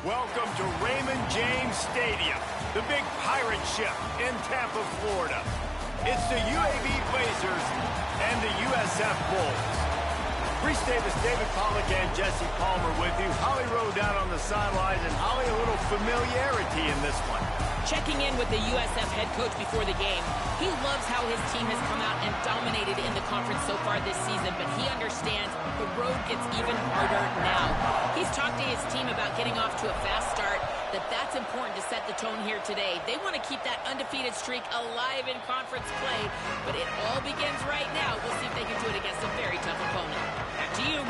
Welcome to Raymond James Stadium, the big pirate ship in Tampa, Florida. It's the UAB Blazers and the USF Bulls. Reese Davis, David Pollack, and Jesse Palmer with you. Holly Rowe down on the sidelines, and Holly, a little familiarity in this one. Checking in with the USF head coach before the game. He loves how his team has come out and dominated in the conference so far this season, but he understands the road gets even harder now. He's talked to his team about getting off to a fast start, that's important to set the tone here today. They want to keep that undefeated streak alive in conference play, but it all begins right now. We'll see if they can do it against a very tough opponent. Back to you.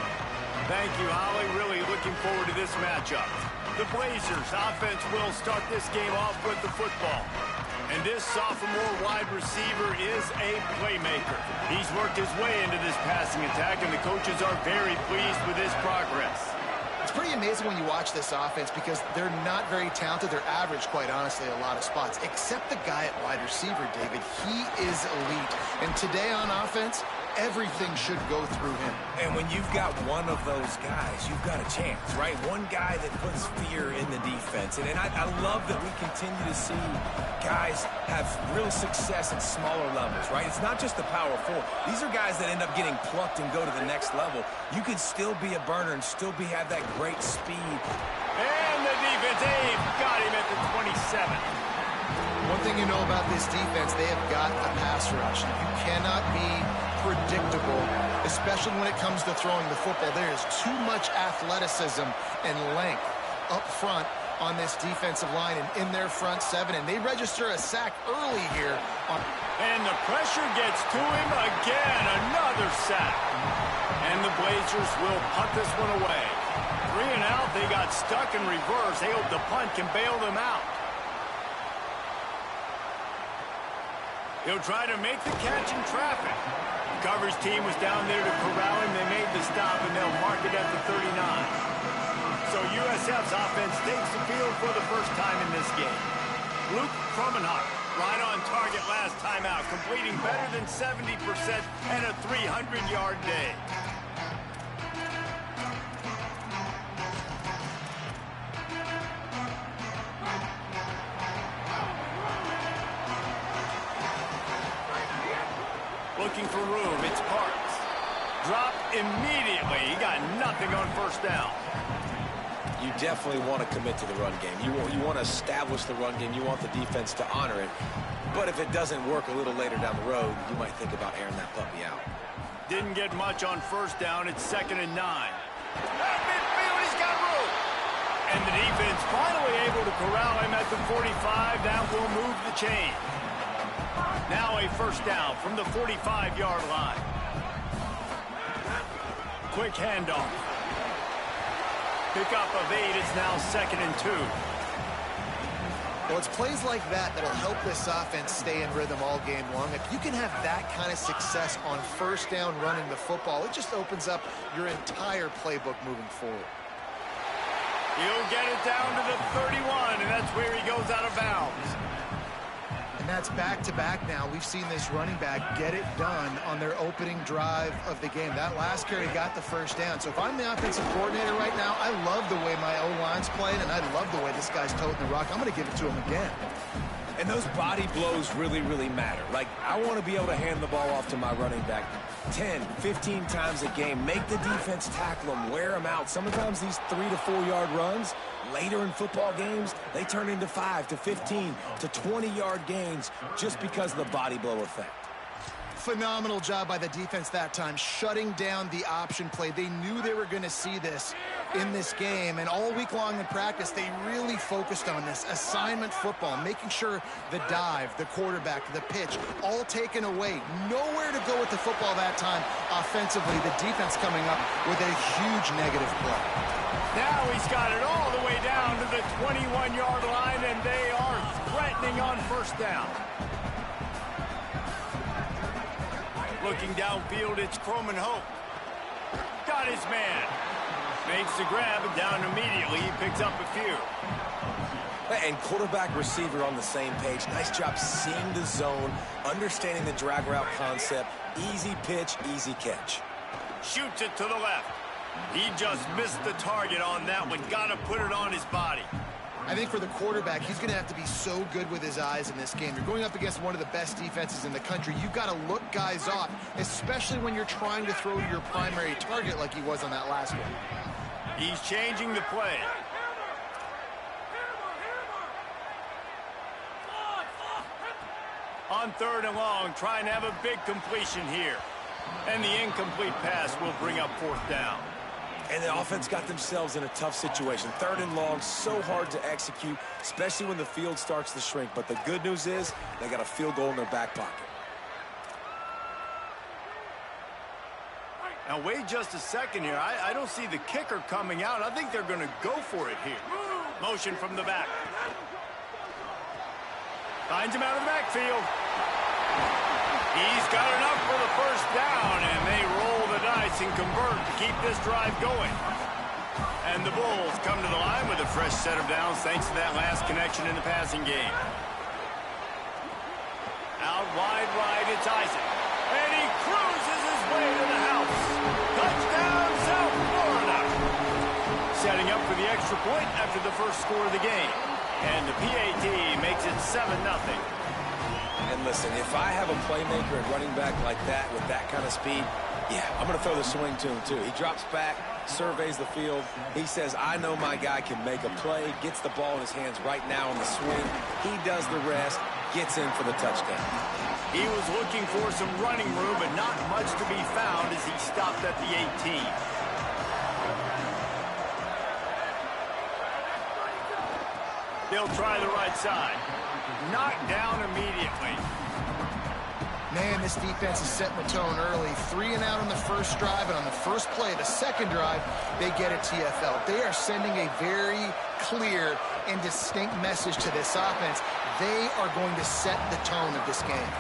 Thank you, Holly. Really looking forward to this matchup. The Blazers offense will start this game off with the football. And this sophomore wide receiver is a playmaker. He's worked his way into this passing attack, and the coaches are very pleased with his progress. It's pretty amazing when you watch this offense because they're not very talented. They're average, quite honestly, a lot of spots. Except the guy at wide receiver, David. He is elite. And today on offense, everything should go through him. And when you've got one of those guys, you've got a chance, right? One guy that puts fear in the defense. And I love that we continue to see guys have real success at smaller levels, right? It's not just the power four. These are guys that end up getting plucked and go to the next level. You can still be a burner and still have that great speed. And the defense, Abe got him at the 27. One thing you know about this defense, they have got a pass rush. You cannot be predictable, especially when it comes to throwing the football. There is too much athleticism and length up front on this defensive line and in their front seven, and they register a sack early here. And the pressure gets to him again, another sack. And the Blazers will punt this one away. 3 and out, they got stuck in reverse. They hope the punt can bail them out. He'll try to make the catch in traffic. The coverage team was down there to corral him. They made the stop, and they'll mark it at the 39. So USF's offense takes the field for the first time in this game. Luke Kromenhoek, right on target last time out, completing better than 70% and a 300-yard day. Looking for room, it's Parks. Dropped immediately. He got nothing on first down. You definitely want to commit to the run game. You want to establish the run game. You want the defense to honor it. But if it doesn't work a little later down the road, you might think about airing that puppy out. Didn't get much on first down. It's 2nd and 9. Midfield, he's got room. And the defense finally able to corral him at the 45. That will move the chain. Now a first down from the 45-yard line. Quick handoff. Pickup of 8. It's now 2nd and 2. Well, it's plays like that that'll help this offense stay in rhythm all game long. If you can have that kind of success on first down running the football, it just opens up your entire playbook moving forward. He'll get it down to the 31, and that's where he goes out of bounds. And that's back-to-back now. We've seen this running back get it done on their opening drive of the game. That last carry got the first down. So if I'm the offensive coordinator right now, I love the way my O-line's playing, and I love the way this guy's toting the rock. I'm going to give it to him again. And those body blows really, really matter. Like, I want to be able to hand the ball off to my running back 10, 15 times a game. Make the defense tackle them, wear them out. Sometimes these 3 to 4 yard runs, later in football games, they turn into 5 to 15 to 20-yard gains just because of the body blow effect. Phenomenal job by the defense that time, shutting down the option play. They knew they were going to see this in this game, and all week long in practice, they really focused on this assignment football, making sure the dive, the quarterback, the pitch, all taken away. Nowhere to go with the football that time offensively. The defense coming up with a huge negative play. Now he's got it all the way down to the 21-yard line, and they are threatening on first down. Looking downfield, it's Kromenhoek. Got his man. Makes the grab and down immediately. He picks up a few. And quarterback receiver on the same page. Nice job seeing the zone, understanding the drag route concept. Easy pitch, easy catch. Shoots it to the left. He just missed the target on that one. Got to put it on his body. I think for the quarterback, he's going to have to be so good with his eyes in this game. You're going up against one of the best defenses in the country. You've got to look guys off, especially when you're trying to throw to your primary target like he was on that last one. He's changing the play. On 3rd and long, trying to have a big completion here. And the incomplete pass will bring up 4th down. And the offense got themselves in a tough situation. 3rd and long, so hard to execute, especially when the field starts to shrink. But the good news is they got a field goal in their back pocket. Now, wait just a second here. I don't see the kicker coming out. I think they're going to go for it here. Motion from the back. Finds him out of the backfield. He's got enough for the 1st down, and they roll the dice and convert to keep this drive going. And the Bulls come to the line with a fresh set of downs thanks to that last connection in the passing game. Out wide right, it's Isaac. And he cruises his way to the house. Touchdown, South Florida. Setting up for the extra point after the first score of the game. And the PAT makes it 7-0. And listen, if I have a playmaker and running back like that with that kind of speed, yeah, I'm going to throw the swing to him too. He drops back, surveys the field. He says, I know my guy can make a play, gets the ball in his hands right now on the swing. He does the rest, gets in for the touchdown. He was looking for some running room, but not much to be found as he stopped at the 18. They'll try the right side. Knocked down immediately. Man, this defense is setting the tone early. 3 and out on the first drive, and on the first play, the second drive, they get a TFL. They are sending a very clear and distinct message to this offense. They are going to set the tone of this game.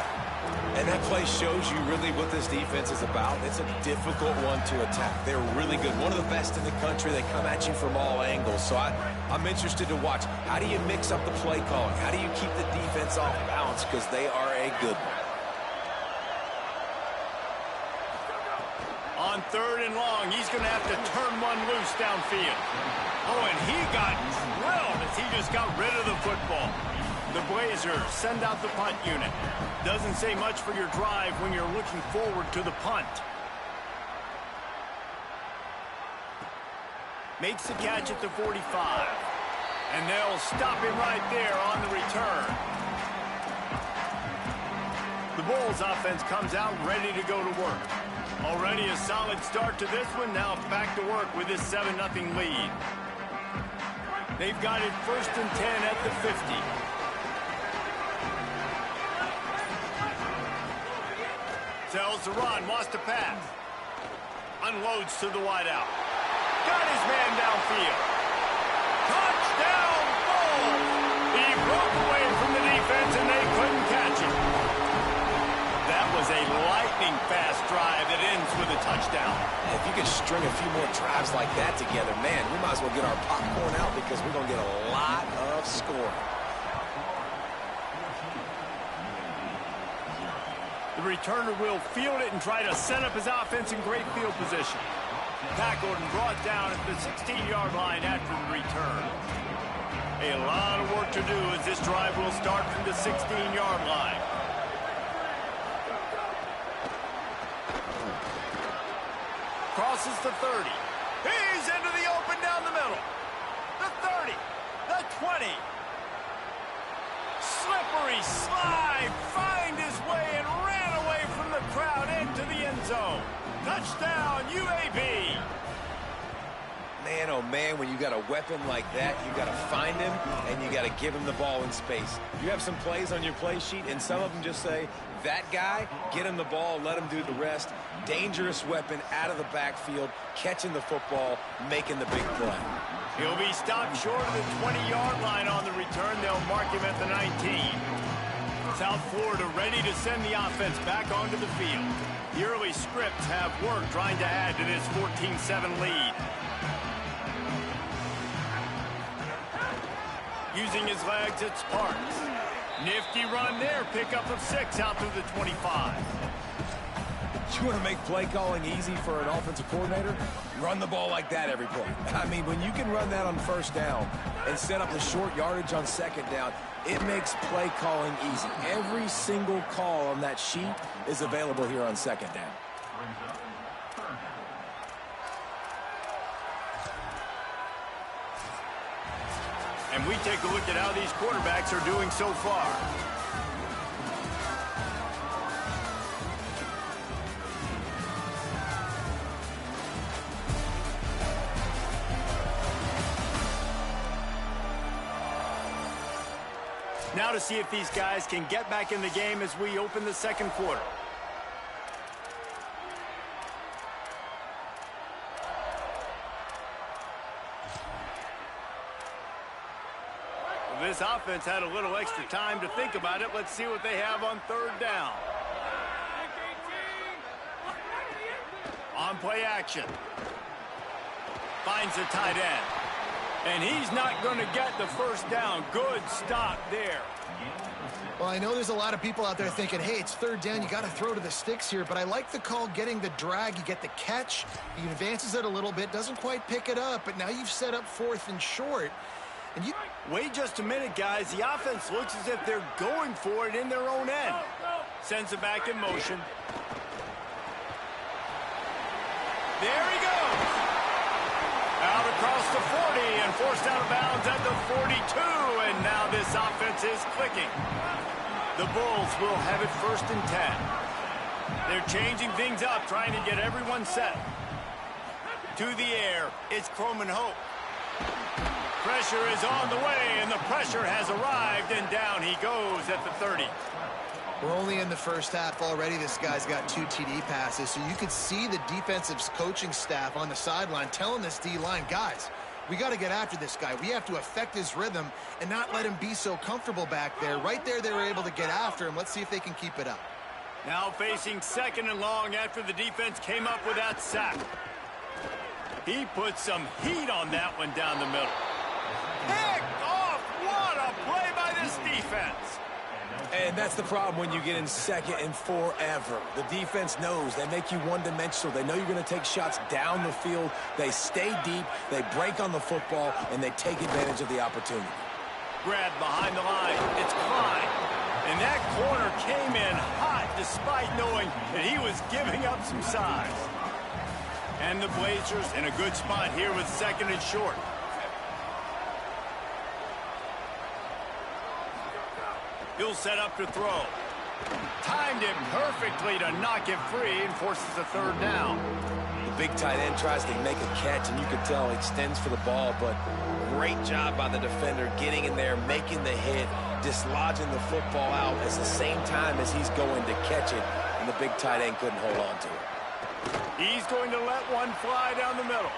And that play shows you really what this defense is about. It's a difficult one to attack. They're really good. One of the best in the country. They come at you from all angles. So I'm interested to watch. How do you mix up the play calling? How do you keep the defense off balance? Because they are a good one. On 3rd and long, he's going to have to turn one loose downfield. Oh, and he got drilled as he just got rid of the football. The Blazers send out the punt unit. Doesn't say much for your drive when you're looking forward to the punt. Makes the catch at the 45. And they'll stop him right there on the return. The Bulls offense comes out ready to go to work. Already a solid start to this one. Now back to work with this 7-0 lead. They've got it 1st and 10 at the 50. Tells to run, wants to pass. Unloads to the wideout. Got his man downfield. Touchdown, Bulls! He broke away from the defense and they couldn't catch him. That was a lightning-fast drive that ends with a touchdown. If you could string a few more drives like that together, man, we might as well get our popcorn out because we're going to get a lot of scoring. The returner will field it and try to set up his offense in great field position. Tackled and brought down at the 16-yard line after the return. A lot of work to do as this drive will start from the 16-yard line. Crosses the 30. He's into the open down the middle. The 30. The 20. Slippery slide. Find his way and ran away from the crowd into the end zone. Touchdown, UAB. Man, oh man, when you got a weapon like that, you got to find him and you got to give him the ball in space. You have some plays on your play sheet and some of them just say, that guy, get him the ball, let him do the rest. Dangerous weapon out of the backfield, catching the football, making the big play. He'll be stopped short of the 20-yard line on the return. They'll mark him at the 19. South Florida ready to send the offense back onto the field. The early scripts have worked trying to add to this 14-7 lead. Using his legs, it's Sparks. Nifty run there, pickup of 6 out through the 25. You want to make play calling easy for an offensive coordinator? Run the ball like that every play. I mean, when you can run that on first down and set up the short yardage on second down, it makes play calling easy. Every single call on that sheet is available here on second down. And we take a look at how these quarterbacks are doing so far. Now to see if these guys can get back in the game as we open the second quarter. This offense had a little extra time to think about it. Let's see what they have on third down. On play action. Finds the tight end. And he's not going to get the first down. Good stop there. Well, I know there's a lot of people out there thinking, hey, it's third down, you got to throw to the sticks here, but I like the call getting the drag. You get the catch, he advances it a little bit, doesn't quite pick it up, but now you've set up fourth and short. And you wait just a minute, guys. The offense looks as if they're going for it in their own end. Sends it back in motion. There he goes. Out across the 40 and forced out of bounds at the 42. And now this offense is clicking. The Bulls will have it first and 10. They're changing things up, trying to get everyone set. To the air, it's Croman Hope. Pressure is on the way, and the pressure has arrived, and down he goes at the 30. We're only in the first half already. This guy's got 2 TD passes, so you could see the defensive coaching staff on the sideline telling this D-line, guys, we got to get after this guy. We have to affect his rhythm and not let him be so comfortable back there. Right there, they were able to get after him. Let's see if they can keep it up. Now facing second and long after the defense came up with that sack. He put some heat on that one down the middle. Picked off! What a play by this defense! And that's the problem when you get in second and forever. The defense knows. They make you one-dimensional. They know you're going to take shots down the field. They stay deep, they break on the football, and they take advantage of the opportunity. Grabbed behind the line. It's Klein. And that corner came in hot despite knowing that he was giving up some size. And the Blazers in a good spot here with second and short. He'll set up to throw. Timed it perfectly to knock it free and forces a third down. The big tight end tries to make a catch, and you can tell he extends for the ball, but great job by the defender getting in there, making the hit, dislodging the football out at the same time as he's going to catch it, and the big tight end couldn't hold on to it. He's going to let one fly down the middle.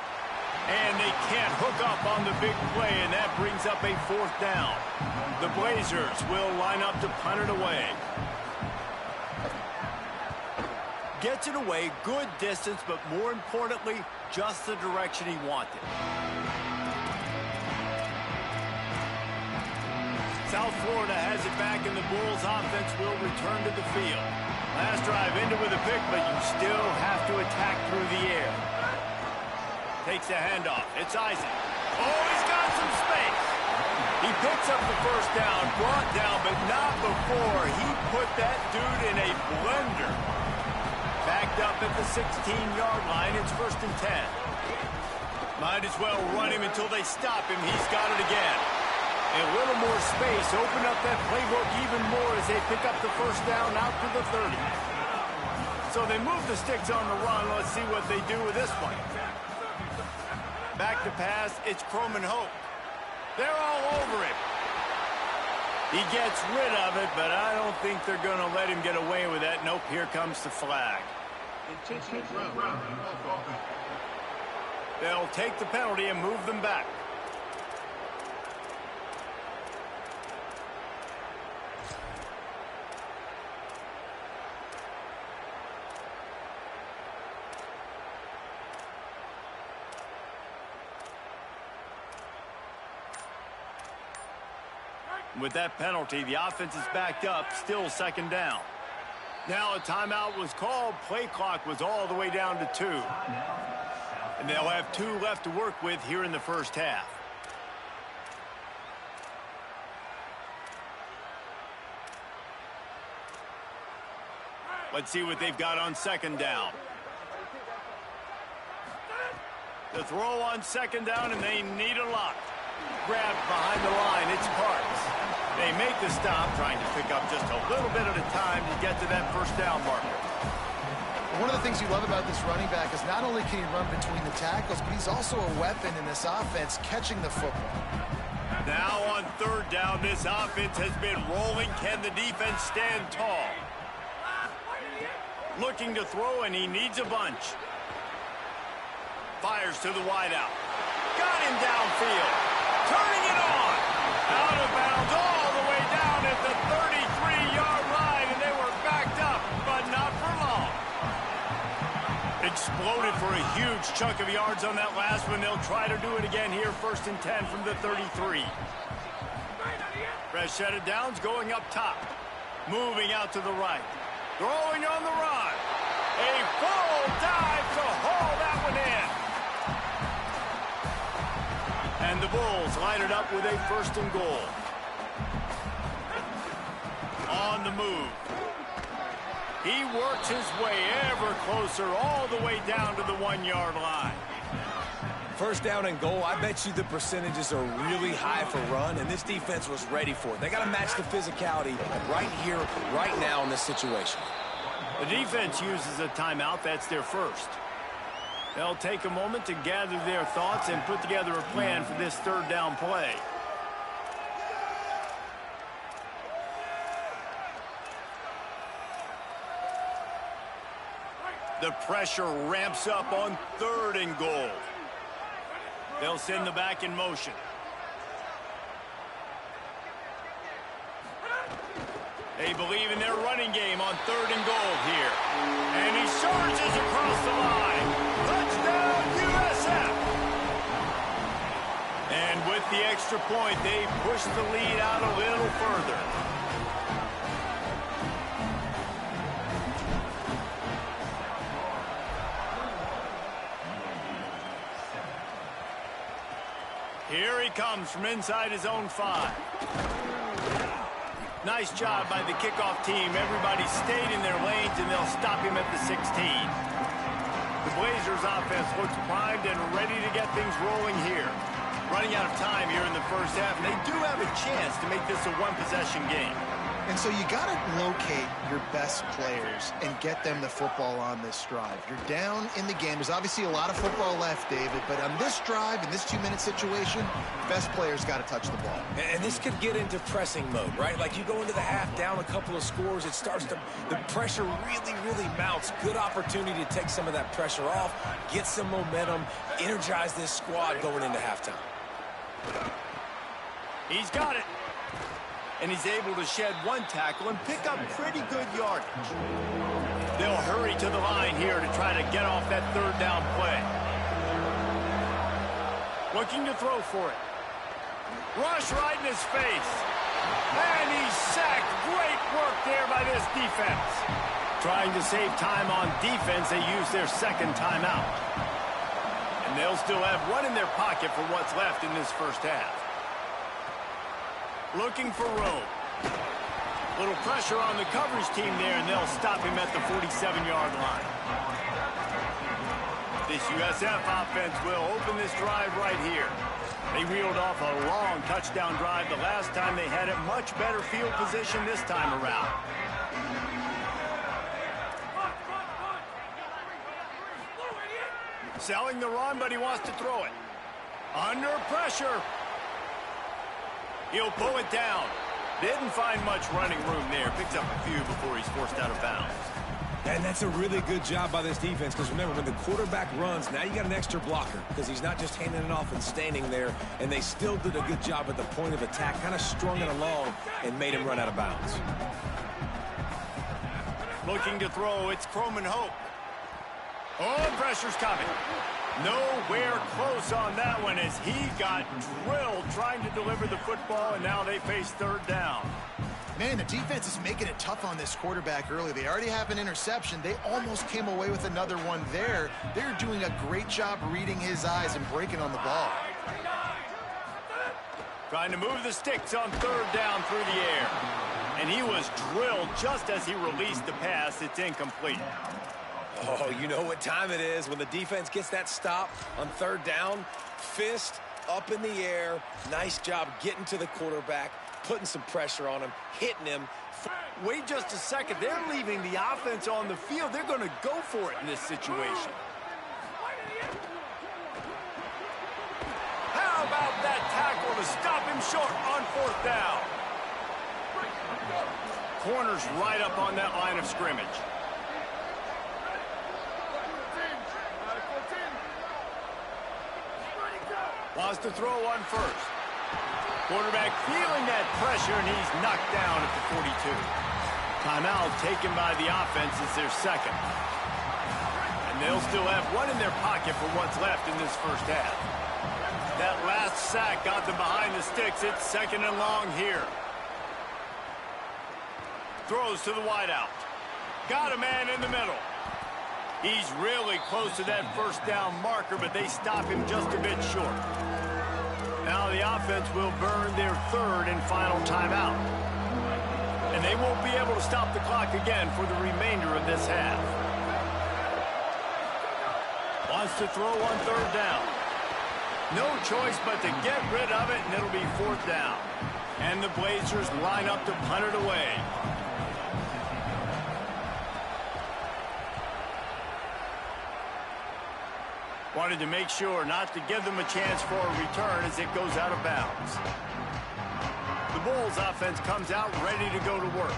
And they can't hook up on the big play, and that brings up a fourth down. The Blazers will line up to punt it away. Gets it away, good distance, but more importantly, just the direction he wanted. South Florida has it back, and the Bulls offense will return to the field. Last drive ended with a pick, but you still have to attack through the air. Takes a handoff. It's Isaac. Oh, he's got some space. He picks up the first down, brought down, but not before he put that dude in a blender. Backed up at the 16-yard line. It's first and 10. Might as well run him until they stop him. He's got it again. A little more space. Open up that playbook even more as they pick up the first down out to the 30. So they move the sticks on the run. Let's see what they do with this one. Back to pass, it's Croman Hope. They're all over him. He gets rid of it, but I don't think they're going to let him get away with that. Nope, here comes the flag. They'll take the penalty and move them back. With that penalty, the offense is backed up, still second down. Now a timeout was called. Play clock was all the way down to 2. And they'll have 2 left to work with here in the first half. Let's see what they've got on second down. The throw on second down, and they need a lot. Grabbed behind the line, it's Parks. They make the stop, trying to pick up just a little bit at a time to get to that first down marker. One of the things you love about this running back is not only can he run between the tackles, but he's also a weapon in this offense, catching the football. Now on third down, this offense has been rolling. Can the defense stand tall? Looking to throw, and he needs a bunch. Fires to the wideout. Got him downfield. Turning it on. Out of bounds all the way down at the 33-yard line, and they were backed up, but not for long. Exploded for a huge chunk of yards on that last one. They'll try to do it again here, 1st and 10 from the 33. Fresh set of downs going up top. Moving out to the right. Throwing on the run. A full dive to haul that one in. And the Bulls line it up with a 1st and goal. On the move. He works his way ever closer all the way down to the 1-yard line. First down and goal, I bet you the percentages are really high for run, and this defense was ready for it. They got to match the physicality right here, right now in this situation. The defense uses a timeout. That's their first. They'll take a moment to gather their thoughts and put together a plan for this third down play. The pressure ramps up on 3rd and goal. They'll send the back in motion. They believe in their running game on 3rd and goal here. And he surges across the line. Touchdown, USF! And with the extra point, they push the lead out a little further. Here he comes from inside his own 5. Nice job by the kickoff team. Everybody stayed in their lanes, and they'll stop him at the 16. The Blazers offense looks primed and ready to get things rolling here. Running out of time here in the first half, and they do have a chance to make this a 1-possession game. And so you got to locate your best players and get them the football on this drive. You're down in the game. There's obviously a lot of football left, David, but on this drive, in this 2-minute situation, best players got to touch the ball. And this could get into pressing mode, right? Like you go into the half down a couple of scores, it starts to, the pressure really mounts. Good opportunity to take some of that pressure off, get some momentum, energize this squad going into halftime. He's got it. And he's able to shed 1 tackle and pick up pretty good yardage. They'll hurry to the line here to try to get off that 3rd down play. Looking to throw for it. Rush right in his face. And he's sacked. Great work there by this defense. Trying to save time on defense, they use their 2nd timeout. And they'll still have 1 in their pocket for what's left in this first half. Looking for room. Little pressure on the coverage team there, and they'll stop him at the 47-yard line. This USF offense will open this drive right here. They reeled off a long touchdown drive the last time they had it. Much better field position this time around. Selling the run, but he wants to throw it. Under pressure. He'll pull it down. Didn't find much running room there. Picks up a few before he's forced out of bounds. And that's a really good job by this defense, because remember, when the quarterback runs, now you got an extra blocker, because he's not just handing it off and standing there, and they still did a good job at the point of attack, kind of strung it along and made him run out of bounds. Looking to throw, it's Croman Hope. Oh, pressure's coming. Nowhere close on that one as he got drilled trying to deliver the football, and now they face 3rd down. Man, the defense is making it tough on this quarterback early. They already have an interception. They almost came away with another one there. They're doing a great job reading his eyes and breaking on the ball. Trying to move the sticks on third down through the air. And he was drilled just as he released the pass. It's incomplete. Oh, you know what time it is when the defense gets that stop on third down. Fist up in the air. Nice job getting to the quarterback, putting some pressure on him, hitting him. Wait just a second. They're leaving the offense on the field. They're going to go for it in this situation. How about that tackle to stop him short on fourth down? Corner's right up on that line of scrimmage. Wants to throw on first. Quarterback feeling that pressure, and he's knocked down at the 42. Timeout taken by the offense is their second. And they'll still have one in their pocket for what's left in this first half. That last sack got them behind the sticks. It's second and long here. Throws to the wideout. Got a man in the middle. He's really close to that first down marker, but they stop him just a bit short. Now the offense will burn their third and final timeout. And they won't be able to stop the clock again for the remainder of this half. Wants to throw on third down. No choice but to get rid of it, and it'll be fourth down. And the Blazers line up to punt it away. Wanted to make sure not to give them a chance for a return as it goes out of bounds. The Bulls offense comes out ready to go to work.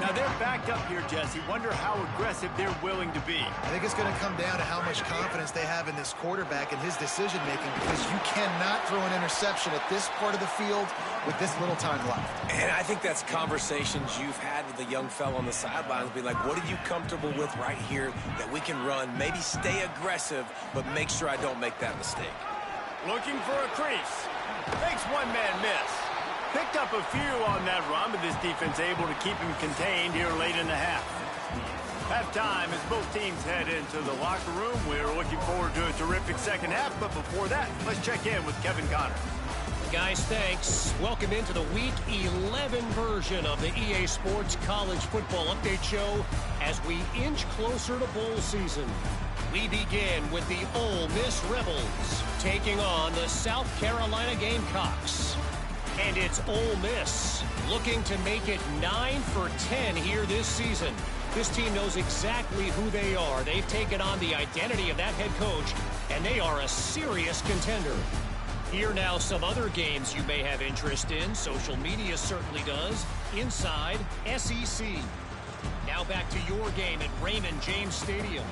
Now they're backed up here, Jesse. Wonder how aggressive they're willing to be. I think it's going to come down to how much confidence they have in this quarterback and his decision-making, because you cannot throw an interception at this part of the field with this little time left. And I think that's conversations you've had with the young fella on the sidelines. Be like, what are you comfortable with right here that we can run? Maybe stay aggressive, but make sure I don't make that mistake. Looking for a crease. Makes one man miss. Picked up a few on that run, but this defense able to keep him contained here late in the half. Halftime as both teams head into the locker room. We're looking forward to a terrific second half, but before that, let's check in with Kevin Connor. Guys, thanks. Welcome into the Week 11 version of the EA Sports College Football Update Show as we inch closer to bowl season. We begin with the Ole Miss Rebels taking on the South Carolina Gamecocks. And it's Ole Miss looking to make it 9 for 10 here this season. This team knows exactly who they are. They've taken on the identity of that head coach, and they are a serious contender. Here now some other games you may have interest in. Social media certainly does. Inside SEC. Now back to your game at Raymond James Stadium.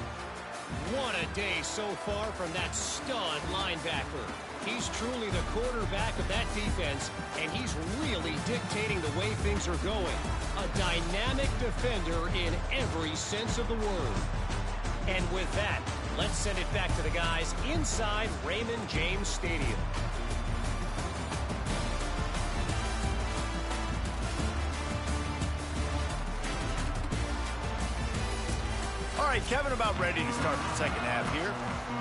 What a day so far from that stud linebacker. He's truly the quarterback of that defense, and he's really dictating the way things are going. A dynamic defender in every sense of the word. And with that, let's send it back to the guys inside Raymond James Stadium. All right, Kevin about ready to start the second half here.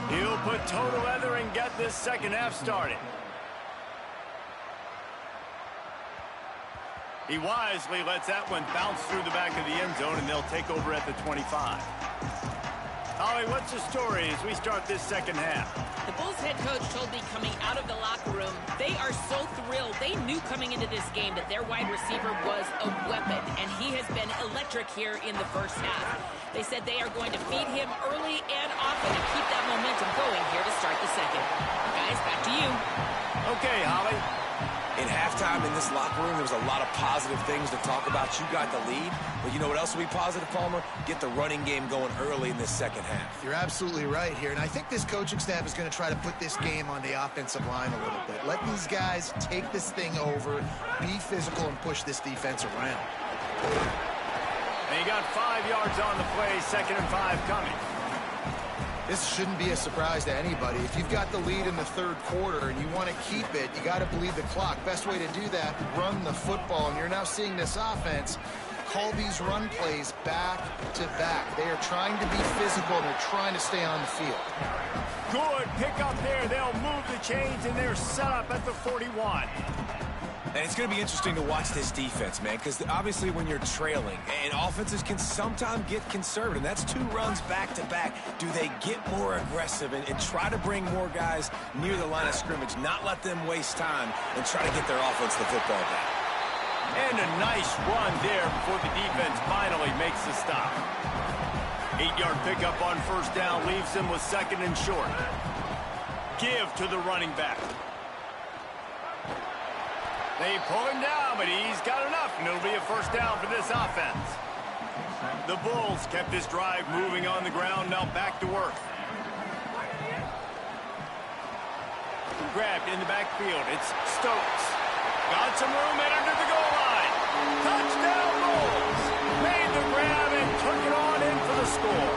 He'll put total leather and get this second half started. He wisely lets that one bounce through the back of the end zone, and they'll take over at the 25. Holly, what's the story as we start this second half? The Bulls head coach told me coming out of the locker room, they are so thrilled. They knew coming into this game that their wide receiver was a weapon, and he has been electric here in the first half. They said they are going to feed him early and often and keep that momentum going here to start the second. Guys, back to you. Okay, Holly. In halftime in this locker room, there was a lot of positive things to talk about. You got the lead, but you know what else will be positive, Palmer? Get the running game going early in this second half. You're absolutely right here, and I think this coaching staff is going to try to put this game on the offensive line a little bit. Let these guys take this thing over, be physical, and push this defense around. And he got 5 yards on the play, 2nd and 5 coming. This shouldn't be a surprise to anybody. If you've got the lead in the third quarter and you want to keep it, you got to bleed the clock. Best way to do that, run the football. And you're now seeing this offense call these run plays back to back. They are trying to be physical. They're trying to stay on the field. Good pick up there. They'll move the chains, and they're set up at the 41. And it's going to be interesting to watch this defense, man, because obviously when you're trailing, and offenses can sometimes get conservative. That's 2 runs back-to-back. Do they get more aggressive and try to bring more guys near the line of scrimmage, not let them waste time, and try to get their offense the football back? And a nice run there before the defense finally makes the stop. 8-yard pickup on first down leaves them with 2nd and short. Give to the running back. They pull him down, but he's got enough, and it'll be a first down for this offense. The Bulls kept this drive moving on the ground, now back to work. Grabbed in the backfield. It's Stokes. Got some room, entered to the goal line. Touchdown Bulls. Made the grab and took it on in for the score.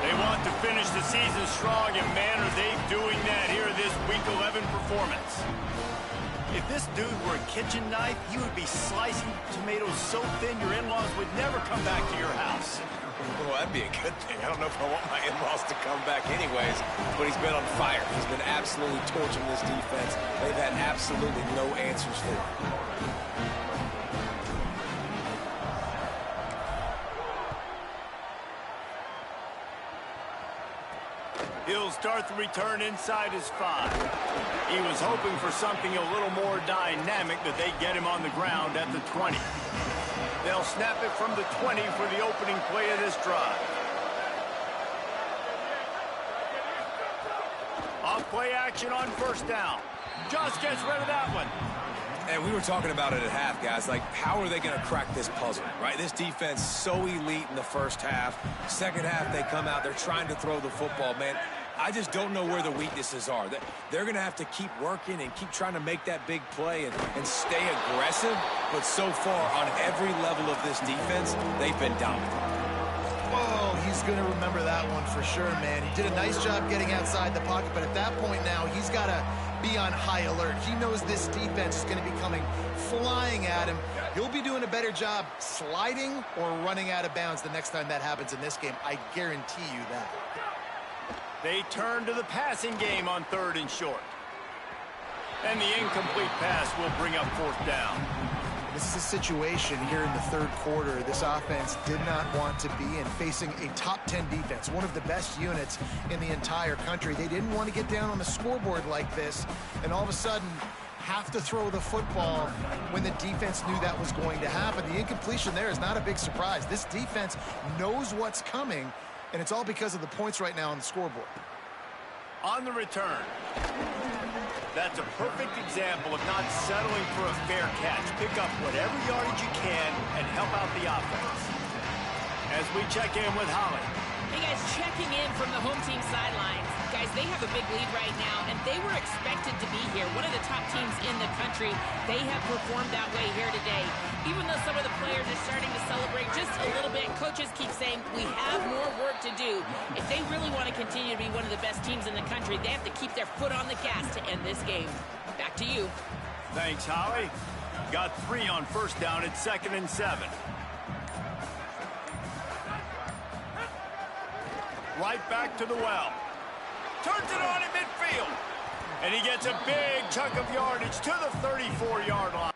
They want to finish the season strong, and man, are they doing that here this Week 11 performance. If this dude were a kitchen knife, he would be slicing tomatoes so thin your in-laws would never come back to your house. Well, that'd be a good thing. I don't know if I want my in-laws to come back anyways, but he's been on fire. He's been absolutely torching this defense. They've had absolutely no answers for him. He'll start the return inside his 5. He was hoping for something a little more dynamic, but they get him on the ground at the 20. They'll snap it from the 20 for the opening play of this drive. Off play action on first down. Just gets rid of that one. And we were talking about it at half, guys. Like, how are they going to crack this puzzle, right? This defense so elite in the first half. Second half, they come out. They're trying to throw the football, man. I just don't know where the weaknesses are. They're going to have to keep working and keep trying to make that big play and stay aggressive. But so far, on every level of this defense, they've been dominant. Oh, he's going to remember that one for sure, man. He did a nice job getting outside the pocket, but at that point now, he's got to be on high alert. He knows this defense is going to be coming flying at him. He'll be doing a better job sliding or running out of bounds the next time that happens in this game. I guarantee you that. They turn to the passing game on 3rd and short. And the incomplete pass will bring up 4th down. This is a situation here in the third quarter this offense did not want to be in, facing a top 10 defense, one of the best units in the entire country. They didn't want to get down on the scoreboard like this and all of a sudden have to throw the football when the defense knew that was going to happen. The incompletion there is not a big surprise. This defense knows what's coming, and it's all because of the points right now on the scoreboard. On the return. That's a perfect example of not settling for a fair catch. Pick up whatever yardage you can and help out the offense. As we check in with Holly. Hey, guys, checking in from the home team sidelines. Guys, they have a big lead right now, and they were expected to be here. One of the top teams in the country. They have performed that way here today. Even though some of the players are starting to celebrate just a little bit, coaches keep saying, we have more work to do. If they really want to continue to be one of the best teams in the country, they have to keep their foot on the gas to end this game. Back to you. Thanks, Holly. Got 3 on first down at 2nd and 7. Right back to the well. Turns it on in midfield. And he gets a big chunk of yardage to the 34-yard line.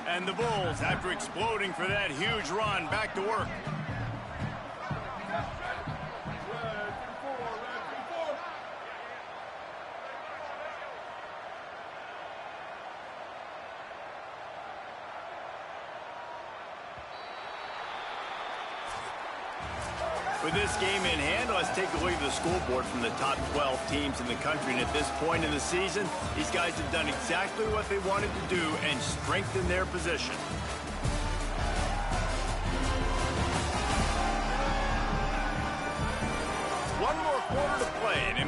And the Bulls, after exploding for that huge run, back to work. With this game in hand, let's take a look at the scoreboard from the top 12 teams in the country. And at this point in the season, these guys have done exactly what they wanted to do and strengthened their position.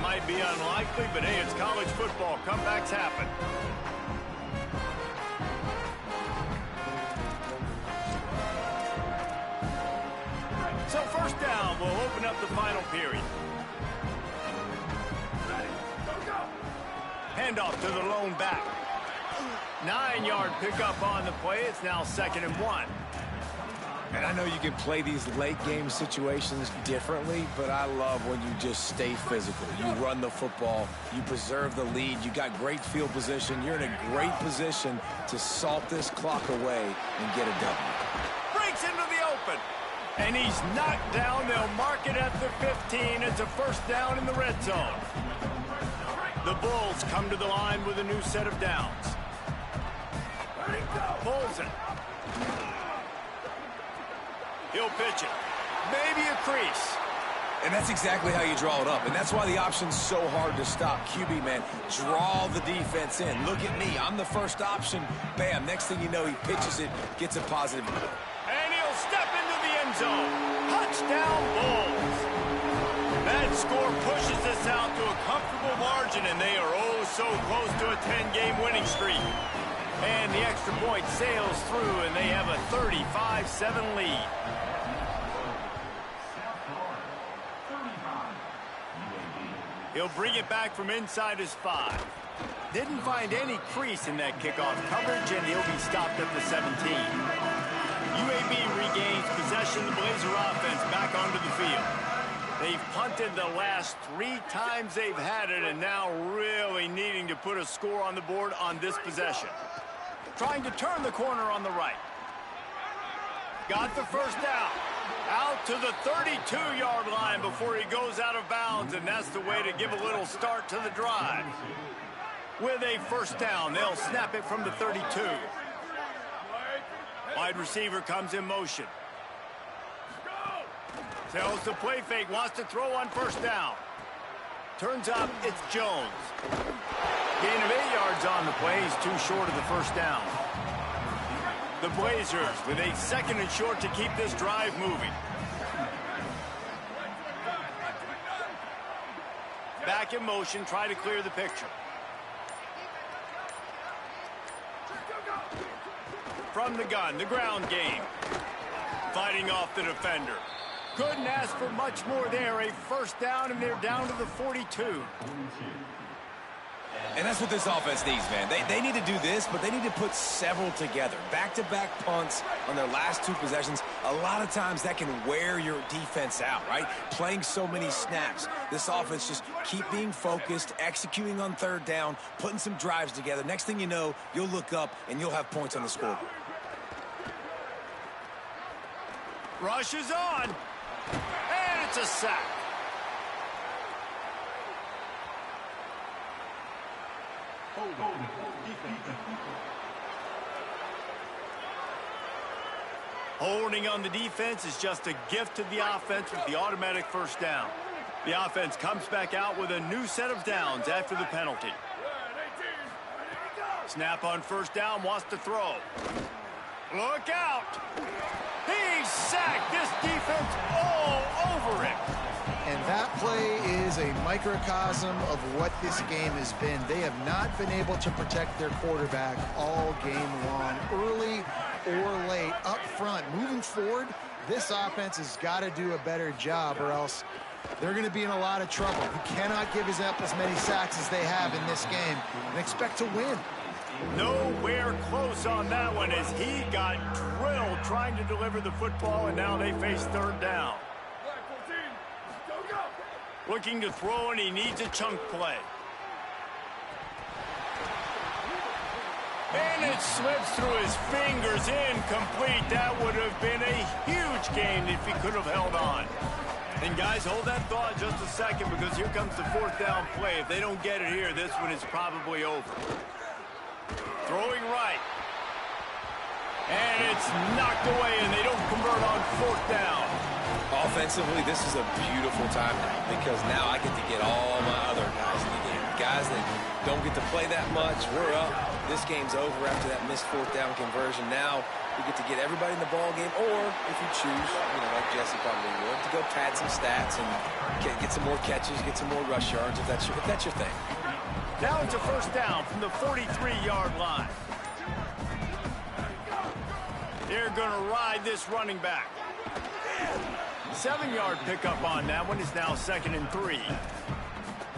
might be unlikely, but hey, it's college football. Comebacks happen. So first down, we'll open up the final period. Handoff to the lone back. 9-yard pickup on the play. It's now 2nd and 1. And I know you can play these late game situations differently, but I love when you just stay physical. You run the football, you preserve the lead, you got great field position, you're in a great position to salt this clock away and get a W. Breaks into the open. And he's knocked down. They'll mark it at the 15. It's a first down in the red zone. The Bulls come to the line with a new set of downs. Pulls it. He'll pitch it. Maybe a crease. And that's exactly how you draw it up. And that's why the option's so hard to stop. QB, man, draw the defense in. Look at me. I'm the first option. Bam. Next thing you know, he pitches it, gets a positive. And he'll step into the end zone. Touchdown, Bulls. That score pushes us out to a comfortable margin, and they are oh so close to a 10-game winning streak. And the extra point sails through, and they have a 35-7 lead. He'll bring it back from inside his 5. Didn't find any crease in that kickoff coverage, and he'll be stopped at the 17. UAB regains possession. The Blazer offense back onto the field. They've punted the last 3 times they've had it, and now really needing to put a score on the board on this possession. Trying to turn the corner on the right. Got the first down. Out to the 32-yard line before he goes out of bounds, and that's the way to give a little start to the drive. With a first down, they'll snap it from the 32. Wide receiver comes in motion. Tells the play fake, wants to throw on first down. Turns up, it's Jones. Gain of 8 yards on the play. He's too short of the first down. The Blazers with a 2nd and short to keep this drive moving. Back in motion, try to clear the picture. From the gun, the ground game. Fighting off the defender. Couldn't ask for much more there. A first down, and they're down to the 42. And that's what this offense needs, man. They need to do this, but they need to put several together. Back-to-back punts on their last 2 possessions. A lot of times that can wear your defense out, right? Playing so many snaps. This offense just keep being focused, executing on 3rd down, putting some drives together. Next thing you know, you'll look up and you'll have points on the scoreboard. Rush is on. And it's a sack. Holding on the defense is just a gift to the offense with the automatic first down. The offense comes back out with a new set of downs after the penalty. Snap on first down, wants to throw. Look out! He's sacked. This defense all over him. And that play is a microcosm of what this game has been. They have not been able to protect their quarterback all game long, early or late, up front. Moving forward, this offense has got to do a better job, or else they're going to be in a lot of trouble. You cannot give up as many sacks as they have in this game and expect to win. Nowhere close on that one as he got drilled trying to deliver the football, and now they face 3rd down. Looking to throw, and he needs a chunk play. And it slips through his fingers, incomplete. That would have been a huge gain if he could have held on. And guys, hold that thought just a second, because here comes the 4th down play. If they don't get it here, this one is probably over. Throwing right. And it's knocked away, and they don't convert on 4th down. Offensively, this is a beautiful time now, because now I get to get all my other guys in the game. guys that don't get to play that much. We're up. This game's over after that missed fourth down conversion. Now we get to get everybody in the ball game, or if you choose, like Jesse probably would, to go pad some stats and get some more catches, get some more rush yards if that's your thing. Now it's a first down from the 43-yard line. They're going to ride this running back. 7-yard pickup on that one. Is now 2nd and 3.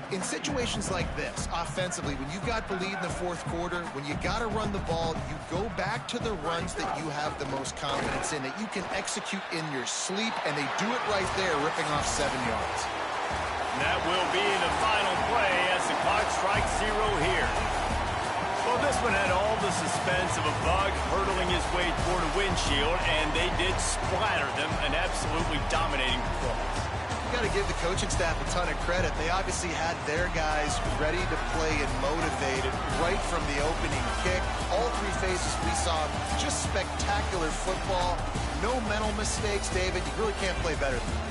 In situations like this, offensively, when you've got the lead in the fourth quarter, when you got to run the ball, you go back to the runs that you have the most confidence in, that you can execute in your sleep, and they do it right there, ripping off 7 yards. And that will be the final play as the clock strikes 0 here. Well, this one had all the suspense of a bug hurtling his way toward a windshield, and they did splatter them, an absolutely dominating performance. You got to give the coaching staff a ton of credit. They obviously had their guys ready to play and motivated right from the opening kick. All 3 phases we saw just spectacular football. No mental mistakes, David. You really can't play better than that.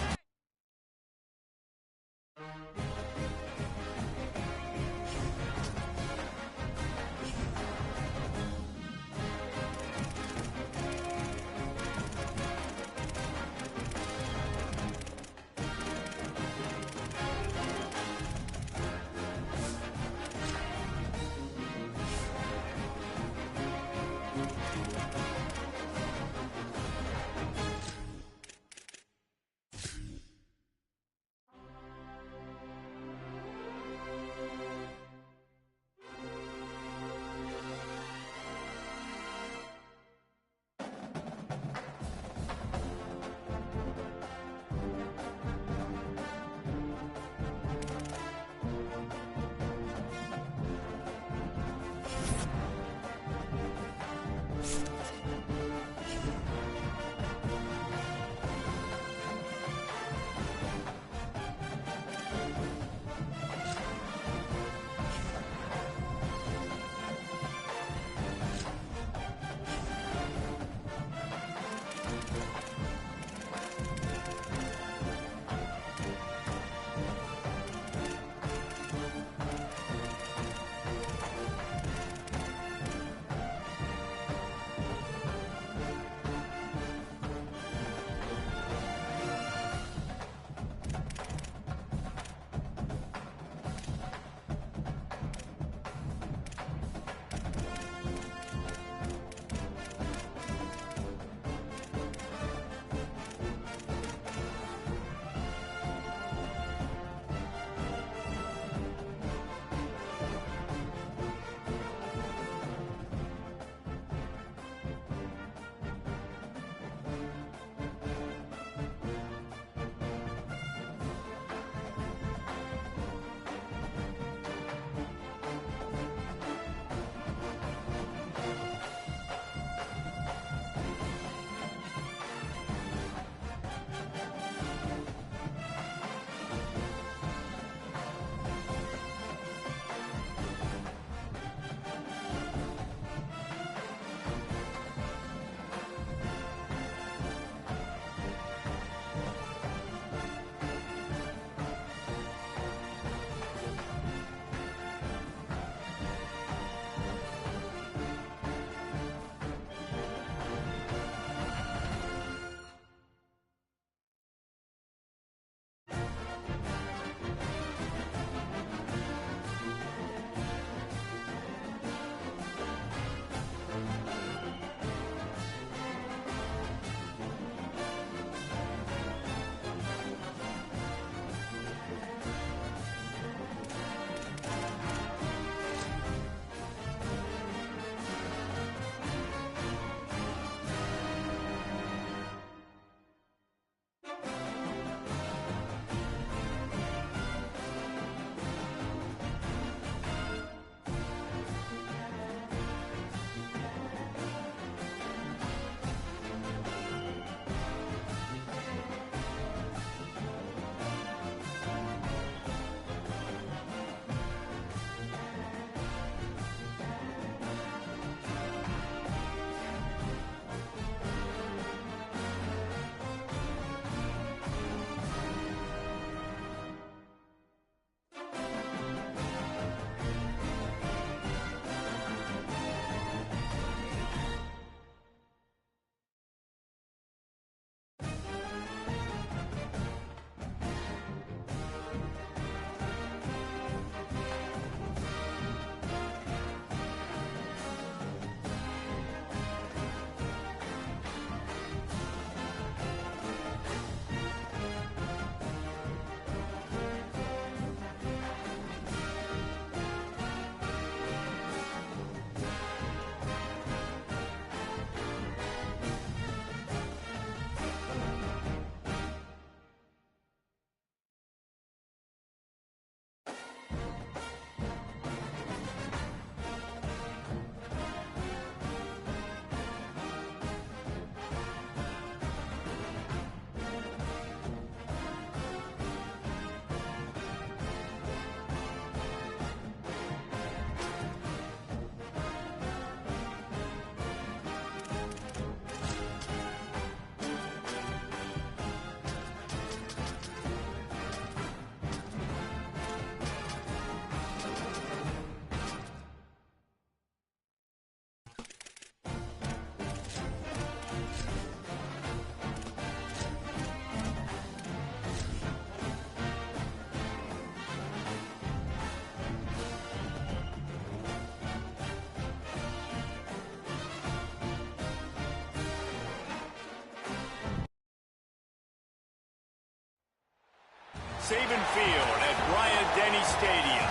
Saban Field at Bryant-Denny Stadium.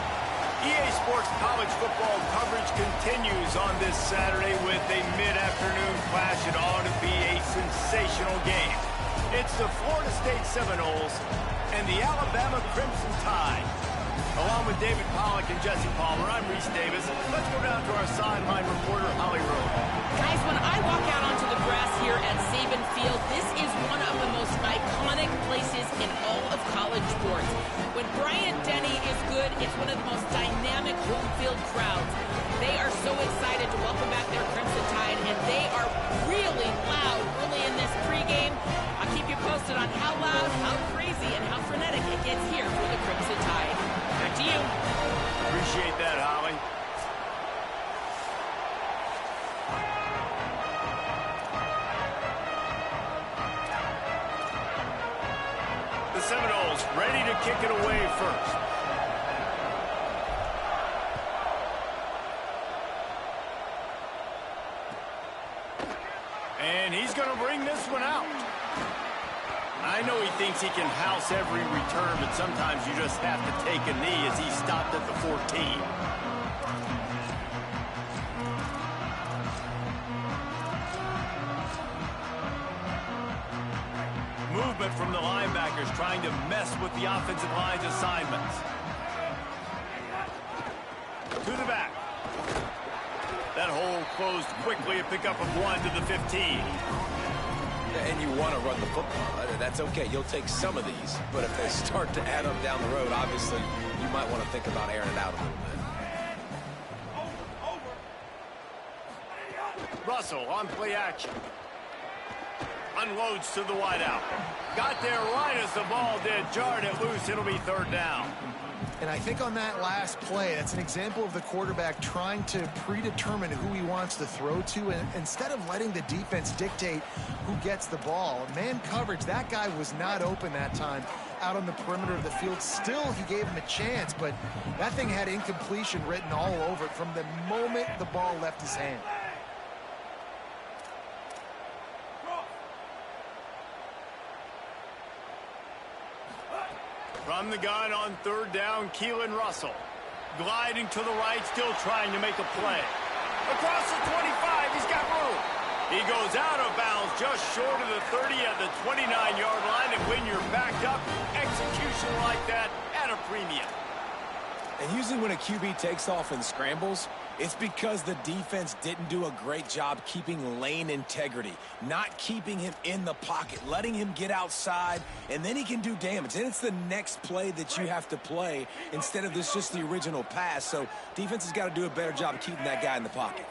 EA Sports college football coverage continues on this Saturday with a mid-afternoon clash. It ought to be a sensational game. It's the Florida State Seminoles and the Alabama Crimson Tide. Along with David Pollack and Jesse Palmer, I'm Reese Davis. Let's go down to our sideline reporter, Holly Rowe. Guys, when I walk out onto the grass here at Saban Field, this is one of the most iconic places in all of college sports. When Bryant-Denny is good, it's one of the most dynamic home field crowds. They are so excited to welcome back their Crimson Tide, and they are really loud early in this pregame. I'll keep you posted on how loud, how crazy, and how frenetic it gets here for the Crimson Tide. Back to you. Appreciate that, Holly. The Seminoles ready to kick it away first. And he's going to bring this one out. I know he thinks he can house every return, but sometimes you just have to take a knee as he stopped at the 14. Movement from the linebackers trying to mess with the offensive line's assignments. To the back. That hole closed quickly, a pickup of 1 to the 15. And you want to run the football. That's okay. You'll take some of these. But if they start to add up down the road, obviously, you might want to think about airing it out a little bit. Russell on play action. Unloads to the wideout. Got there right as the ball did. Jarred it loose. It'll be third down. And I think on that last play, that's an example of the quarterback trying to predetermine who he wants to throw to, and instead of letting the defense dictate who gets the ball. Man coverage, that guy was not open that time out on the perimeter of the field. Still, he gave him a chance, but that thing had incompletion written all over it from the moment the ball left his hand. From the gun on third down, Killa Russell. Gliding to the right, still trying to make a play. Across the 25, he's got room. He goes out of bounds just short of the 30 at the 29-yard line, and when you're backed up, execution like that at a premium. And usually when a QB takes off and scrambles, it's because the defense didn't do a great job keeping lane integrity, not keeping him in the pocket, letting him get outside, and then he can do damage. And it's the next play that you have to play instead of this just the original pass. So defense has got to do a better job of keeping that guy in the pocket.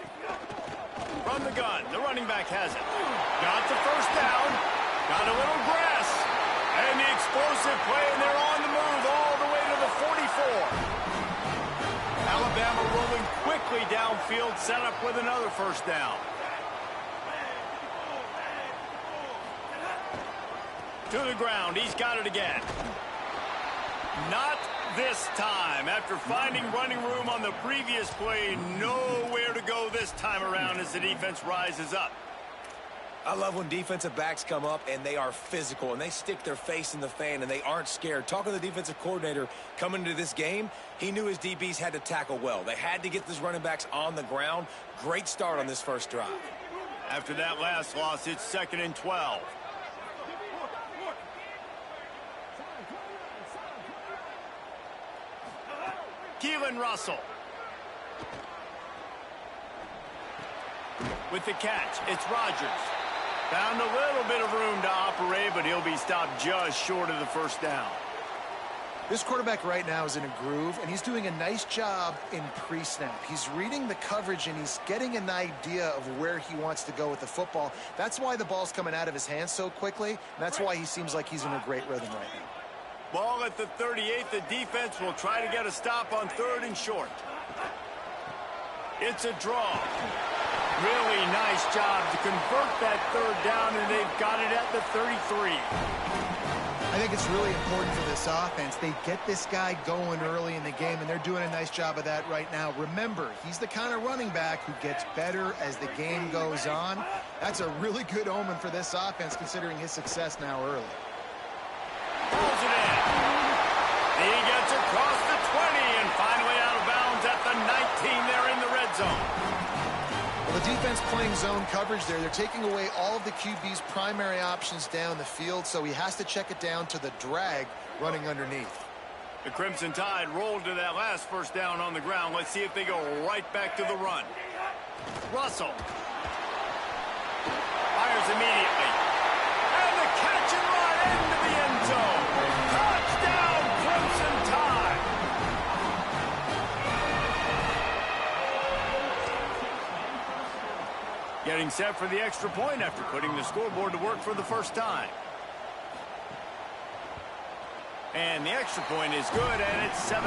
From the gun, the running back has it. Got the first down, got a little grass, and the explosive play, and they're on the move all the way to the 44. Alabama rolling quickly downfield, set up with another first down. To the ground, he's got it again. Not this time. After finding running room on the previous play, nowhere to go this time around as the defense rises up. I love when defensive backs come up and they are physical and they stick their face in the fan and they aren't scared. Talking to the defensive coordinator coming into this game, he knew his DBs had to tackle well. They had to get these running backs on the ground. Great start on this first drive. After that last loss, it's 2nd and 12. Killa Russell. With the catch, it's Rodgers. Found a little bit of room to operate, but he'll be stopped just short of the first down. This quarterback right now is in a groove, and he's doing a nice job in pre-snap. He's reading the coverage, and he's getting an idea of where he wants to go with the football. That's why the ball's coming out of his hands so quickly, and that's why he seems like he's in a great rhythm right now. Ball at the 38. The defense will try to get a stop on 3rd and short. It's a draw. Really nice job to convert that 3rd down, and they've got it at the 33. I think it's really important for this offense. They get this guy going early in the game, and they're doing a nice job of that right now. Remember, he's the kind of running back who gets better as the game goes on. That's a really good omen for this offense, considering his success now early. Pulls it in. The defense playing zone coverage there. They're taking away all of the QB's primary options down the field, so he has to check it down to the drag running underneath. The Crimson Tide rolled to that last first down on the ground. Let's see if they go right back to the run. Russell fires immediately. And the catch and run into the end zone. Touchdown, Crimson Tide. Getting set for the extra point after putting the scoreboard to work for the first time. And the extra point is good, and it's 7-0.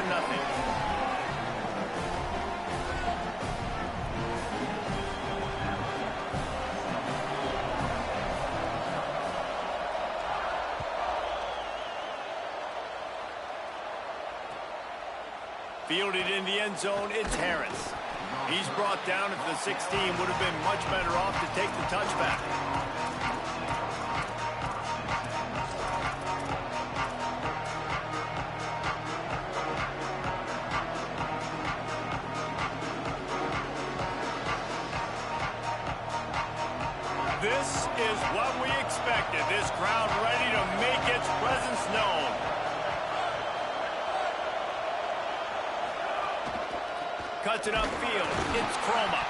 Fielded in the end zone, it's Harris. He's brought down at the 16, would have been much better off to take the touchback. This is what we expected. This crowd ready to make its presence known. Cuts it upfield. It's Chroma.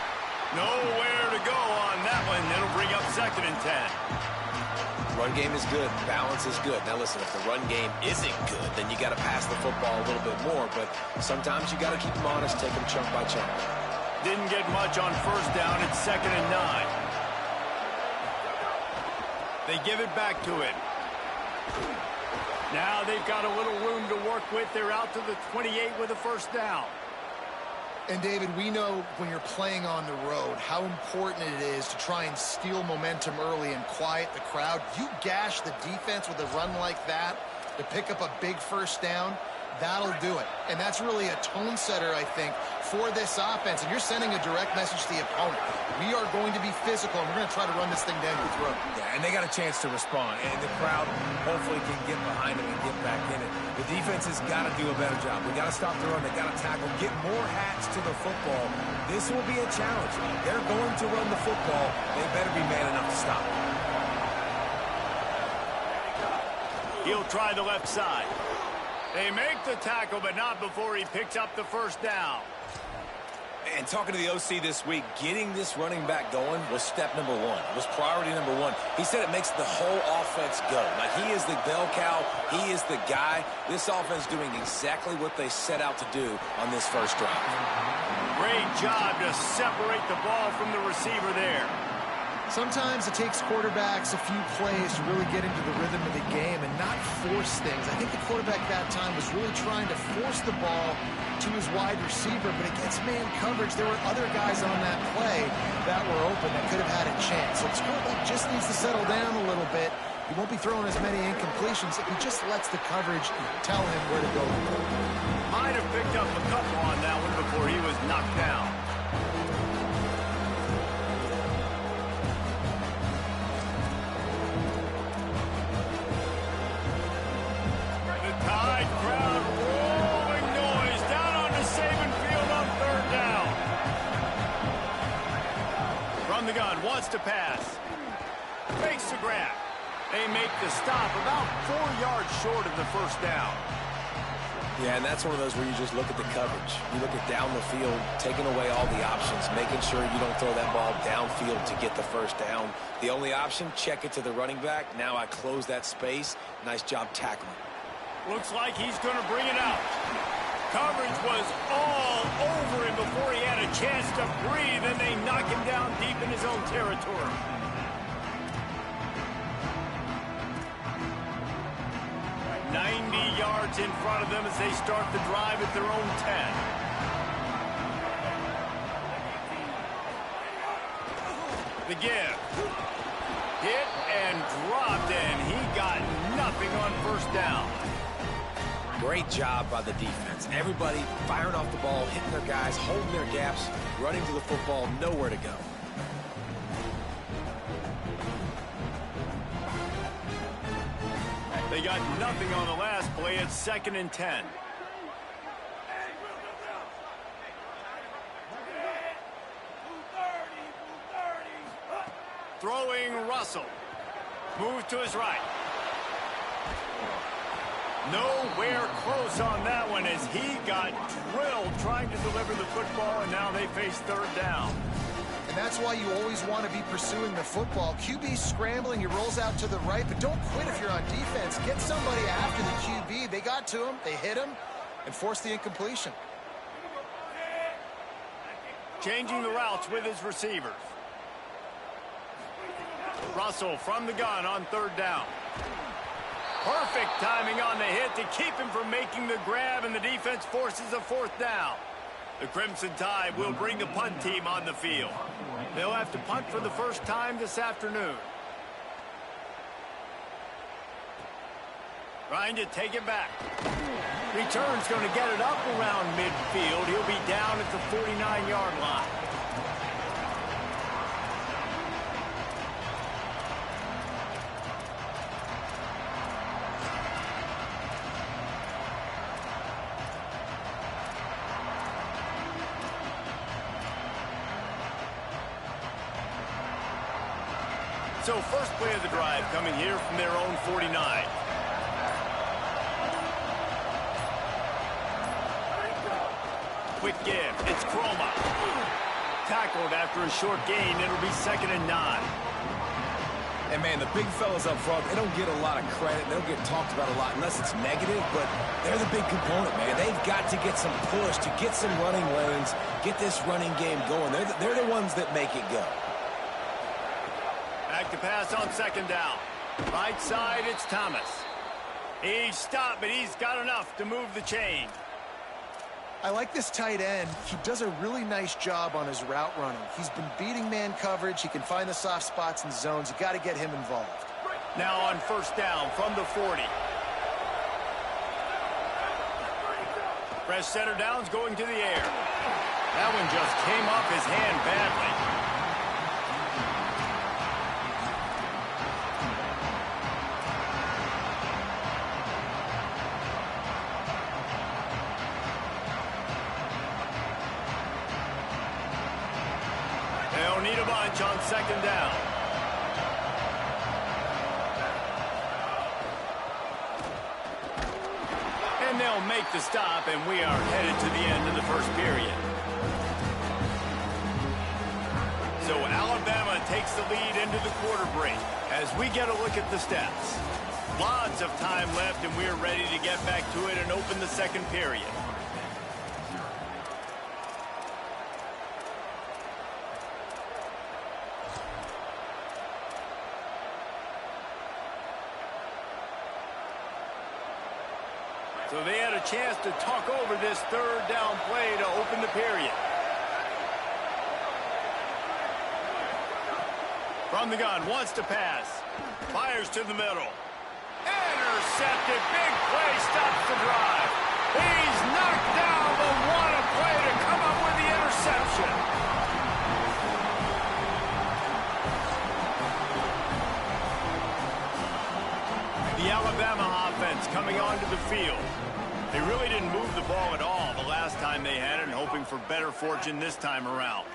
Nowhere to go on that one. It'll bring up 2nd and 10. Run game is good. Balance is good. Now listen, if the run game isn't good, then you got to pass the football a little bit more. But sometimes you got to keep them honest, take them chunk by chunk. Didn't get much on first down. It's 2nd and 9. They give it back to him. Now they've got a little room to work with. They're out to the 28 with a first down. And, David, we know when you're playing on the road how important it is to try and steal momentum early and quiet the crowd. You gash the defense with a run like that to pick up a big first down, that'll do it. And that's really a tone setter, I think, for this offense. And you're sending a direct message to the opponent. We are going to be physical, and we're going to try to run this thing down your throat. Yeah, and they got a chance to respond. And the crowd hopefully can get behind them and get back in it. The defense has got to do a better job. We got to stop the run. They got to tackle, get more hats to the football. This will be a challenge. They're going to run the football. They better be man enough to stop it. He'll try the left side. They make the tackle, but not before he picks up the first down. And talking to the OC this week, getting this running back going was step number one. It was priority number one. He said it makes the whole offense go. Like, he is the bell cow. He is the guy. This offense doing exactly what they set out to do on this first drive. Great job to separate the ball from the receiver there. Sometimes it takes quarterbacks a few plays to really get into the rhythm of the game and not force things. I think the quarterback that time was really trying to force the ball to his wide receiver, but against man coverage, there were other guys on that play that were open that could have had a chance. So this quarterback just needs to settle down a little bit. He won't be throwing as many incompletions if he just lets the coverage tell him where to go. Might have picked up a couple on that one before he was knocked down. The gun wants to pass. Fakes the grab. They make the stop about 4 yards short of the first down. Yeah, and that's one of those where you just look at the coverage. You look at down the field, taking away all the options, making sure you don't throw that ball downfield to get the first down. The only option, check it to the running back. Now I close that space. Nice job tackling. Looks like he's going to bring it out. Coverage was all over him before he had a chance to breathe, and they knock him down deep in his own territory. Yards in front of them as they start the drive at their own 10. The give. Hit and dropped, and he got nothing on first down. Great job by the defense. Everybody firing off the ball, hitting their guys, holding their gaps, running to the football, nowhere to go. They got nothing on the last play. It's 2nd and 10. Throwing Russell. Move to his right. Nowhere close on that one as he got drilled trying to deliver the football, and now they face third down. And that's why you always want to be pursuing the football. QB's scrambling, he rolls out to the right, but don't quit if you're on defense. Get somebody after the QB. They got to him, they hit him, and forced the incompletion. Changing the routes with his receivers. Russell from the gun on third down. Perfect timing on the hit to keep him from making the grab, and the defense forces a fourth down. The Crimson Tide will bring the punt team on the field. They'll have to punt for the first time this afternoon. Trying to take it back. Return's going to get it up around midfield. He'll be down at the 49-yard line. So first play of the drive coming here from their own 49. Quick give. It's Chroma. Tackled after a short gain. It'll be 2nd and 9. And, man, the big fellas up front, they don't get a lot of credit. They don't get talked about a lot unless it's negative, but they're the big component, man. They've got to get some push, to get some running lanes, get this running game going. They're the ones that make it go. Back to pass on 2nd down. Right side, it's Thomas. He's stopped, but he's got enough to move the chain. I like this tight end. He does a really nice job on his route running. He's been beating man coverage. He can find the soft spots and zones. You got to get him involved. Now on 1st down from the 40. Fresh center down's going to the air. That one just came off his hand badly. They'll need a bunch on 2nd down. And they'll make the stop, and we are headed to the end of the first period. So Alabama takes the lead into the quarter break as we get a look at the stats. Lots of time left, and we're ready to get back to it and open the second period. So they had a chance to talk over this 3rd down play to open the period. From the gun, wants to pass. Fires to the middle. Intercepted. Big play stops the drive. He's knocked down, but what a play to come up with the interception. The Alabama offense coming onto the field. They really didn't move the ball at all the last time they had it, and hoping for better fortune this time around.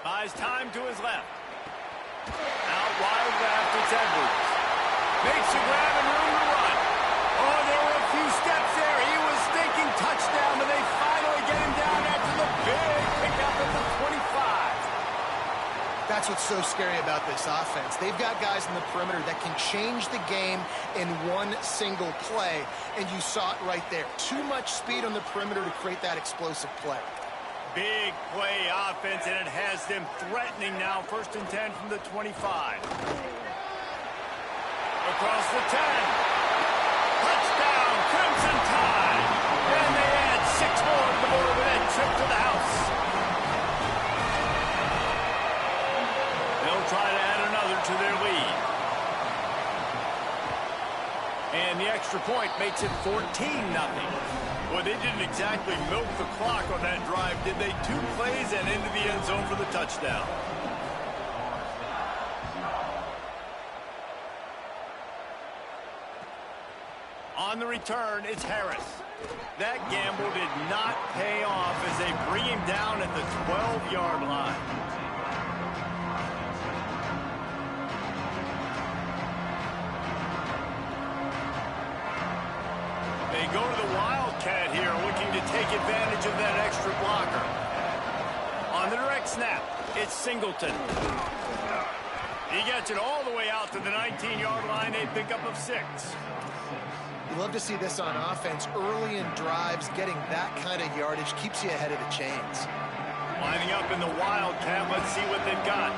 Buys time to his left. Out wide left, it's Edwards. Makes a grab and room to run. Oh, there were a few steps there. He was thinking touchdown, but they finally get him down after the big pickup at the 25. That's what's so scary about this offense. They've got guys in the perimeter that can change the game in one single play, and you saw it right there. Too much speed on the perimeter to create that explosive play. Big play offense, and it has them threatening now. 1st and 10 from the 25. Across the 10. Touchdown, Crimson Tide. And they add 6 more to the board with that trip to the house. They'll try to add another to their lead. And the extra point makes it 14-0. Well, they didn't exactly milk the clock on that drive, did they? 2 plays and into the end zone for the touchdown. On the return, it's Harris. That gamble did not pay off as they bring him down at the 12-yard line. go to the Wildcat here, looking to take advantage of that extra blocker. On the direct snap, it's Singleton. He gets it all the way out to the 19-yard line, a pickup of 6. You love to see this on offense. Early in drives, getting that kind of yardage keeps you ahead of the chains. Lining up in the Wildcat, let's see what they've got.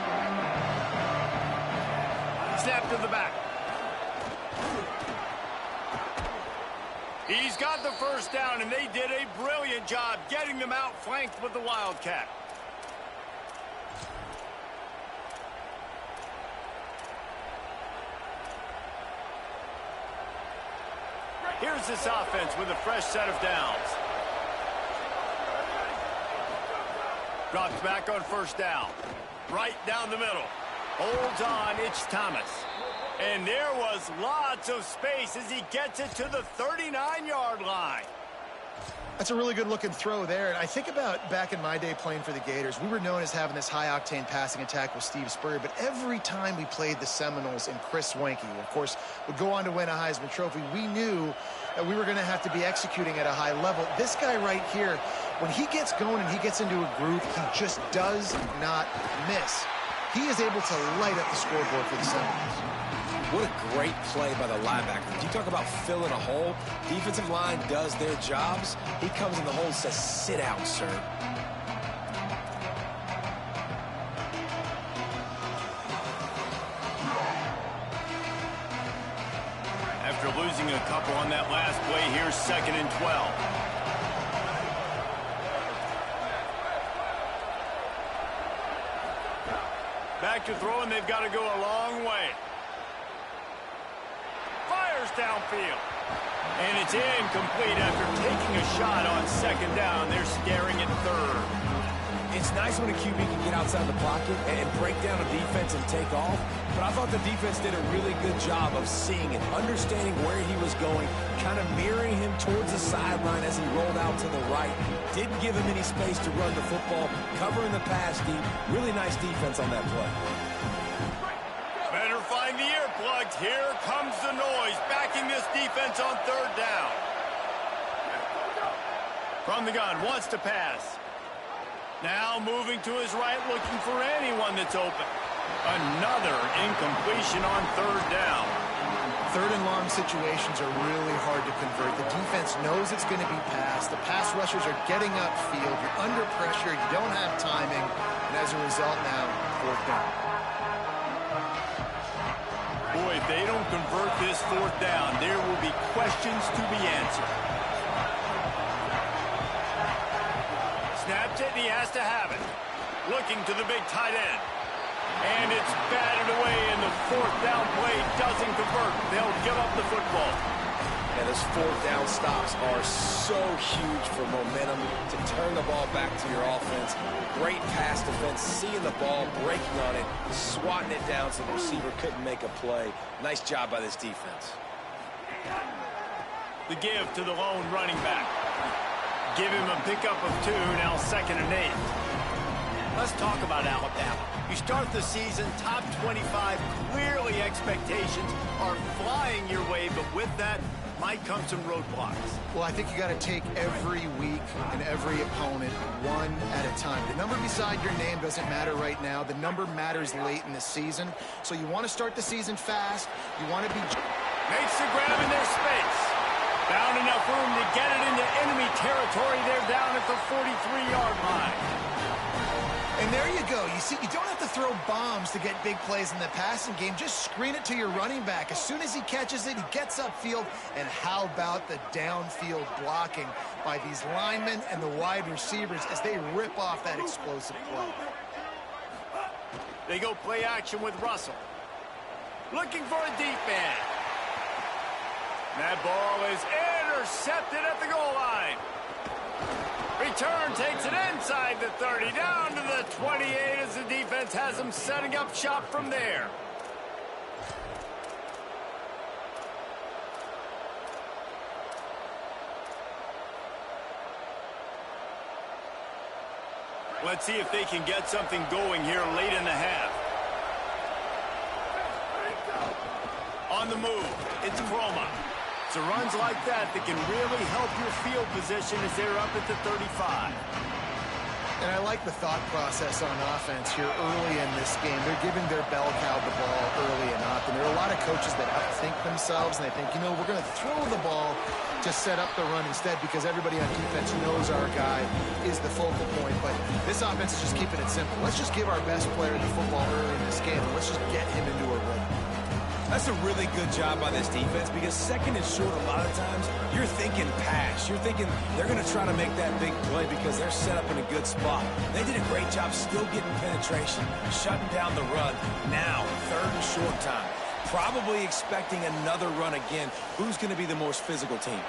Snap to the back. He's got the first down, and they did a brilliant job getting them outflanked with the Wildcat. Here's this offense with a fresh set of downs. Drops back on first down. Right down the middle. Holds on, it's Thomas. And there was lots of space as he gets it to the 39-yard line. That's a really good-looking throw there. And I think about back in my day playing for the Gators, we were known as having this high-octane passing attack with Steve Spurrier, but every time we played the Seminoles and Chris Swanky, who, of course, would go on to win a Heisman Trophy, we knew that we were going to have to be executing at a high level. This guy right here, when he gets going and he gets into a groove, he just does not miss. He is able to light up the scoreboard for the Seminoles. What a great play by the linebacker. You talk about filling a hole. Defensive line does their jobs. He comes in the hole and says, sit out, sir. After losing a couple on that last play, here's 2nd and 12. Back to throw, and they've got to go a long way. Fires downfield. And it's incomplete after taking a shot on 2nd down. They're scaring it 3rd. It's nice when a QB can get outside the pocket and break down a defense and take off. But I thought the defense did a really good job of seeing and understanding where he was going, kind of mirroring him towards the sideline as he rolled out to the right. Didn't give him any space to run the football, covering the pass deep. Really nice defense on that play. Better find the earplugs. Here comes the noise, backing this defense on 3rd down. From the gun, wants to pass. Now moving to his right, looking for anyone that's open. Another incompletion on 3rd down. 3rd and long situations are really hard to convert. The defense knows it's going to be passed. The pass rushers are getting upfield. You're under pressure. You don't have timing. And as a result now, 4th down. Boy, if they don't convert this 4th down, there will be questions to be answered. Snaps it, and he has to have it. Looking to the big tight end. And it's batted away, and the 4th down play doesn't convert. They'll give up the football. And those 4th down stops are so huge for momentum to turn the ball back to your offense. Great pass defense, seeing the ball, breaking on it, swatting it down so the receiver couldn't make a play. Nice job by this defense. The give to the lone running back. Give him a pickup of 2, now 2nd and 8. Let's talk about Alabama. You start the season top 25. Clearly expectations are flying your way, but with that might come some roadblocks. Well, I think you got to take every week and every opponent one at a time. The number beside your name doesn't matter right now. The number matters late in the season. So you want to start the season fast. You want to be... Makes the grab in their space. Found enough room to get it into enemy territory. They're down at the 43-yard line. And there you go. You see, you don't have to throw bombs to get big plays in the passing game. Just screen it to your running back. As soon as he catches it, he gets upfield. And how about the downfield blocking by these linemen and the wide receivers as they rip off that explosive play. They go play action with Russell. Looking for a deep man. That ball is intercepted at the goal line. Return takes it inside the 30, down to the 28 as the defense has them setting up shop from there. Let's see if they can get something going here late in the half. On the move, it's Croma. It's the runs like that that can really help your field position as they're up at the 35. And I like the thought process on offense here early in this game. They're giving their bell cow the ball early and often. There are a lot of coaches that outthink themselves, and they think, you know, we're going to throw the ball to set up the run instead because everybody on defense knows our guy is the focal point. But this offense is just keeping it simple. Let's just give our best player the football early in this game, and let's just get him into a rhythm. That's a really good job by this defense because second and short, a lot of times, you're thinking pass. You're thinking they're going to try to make that big play because they're set up in a good spot. They did a great job still getting penetration, shutting down the run. Now, third and short time. Probably expecting another run again. Who's going to be the most physical team?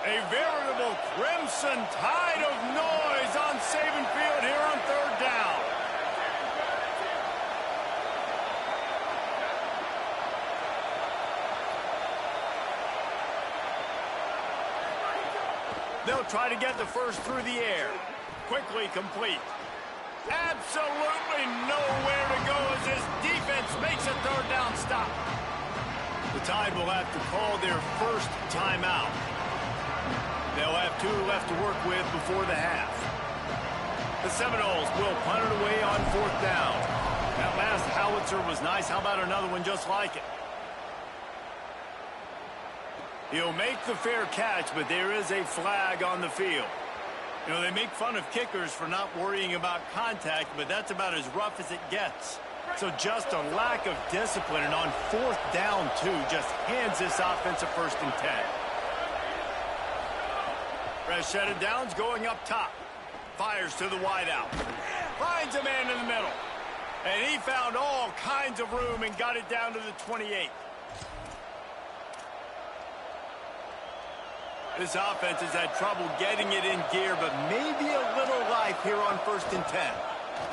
A veritable crimson tide of noise on Saban Field here on third down. They'll try to get the first through the air. Quickly complete. Absolutely nowhere to go as this defense makes a third down stop. The Tide will have to call their first timeout. They'll have 2 left to work with before the half. The Seminoles will punt it away on fourth down. That last howitzer was nice. How about another one just like it? He'll make the fair catch, but there is a flag on the field. You know, they make fun of kickers for not worrying about contact, but that's about as rough as it gets. So just a lack of discipline, and on fourth down, too, just hands this offense a 1st and 10. Rashida Downs going up top. Fires to the wideout. Finds a man in the middle. And he found all kinds of room and got it down to the 28. This offense has had trouble getting it in gear, but maybe a little life here on 1st and 10.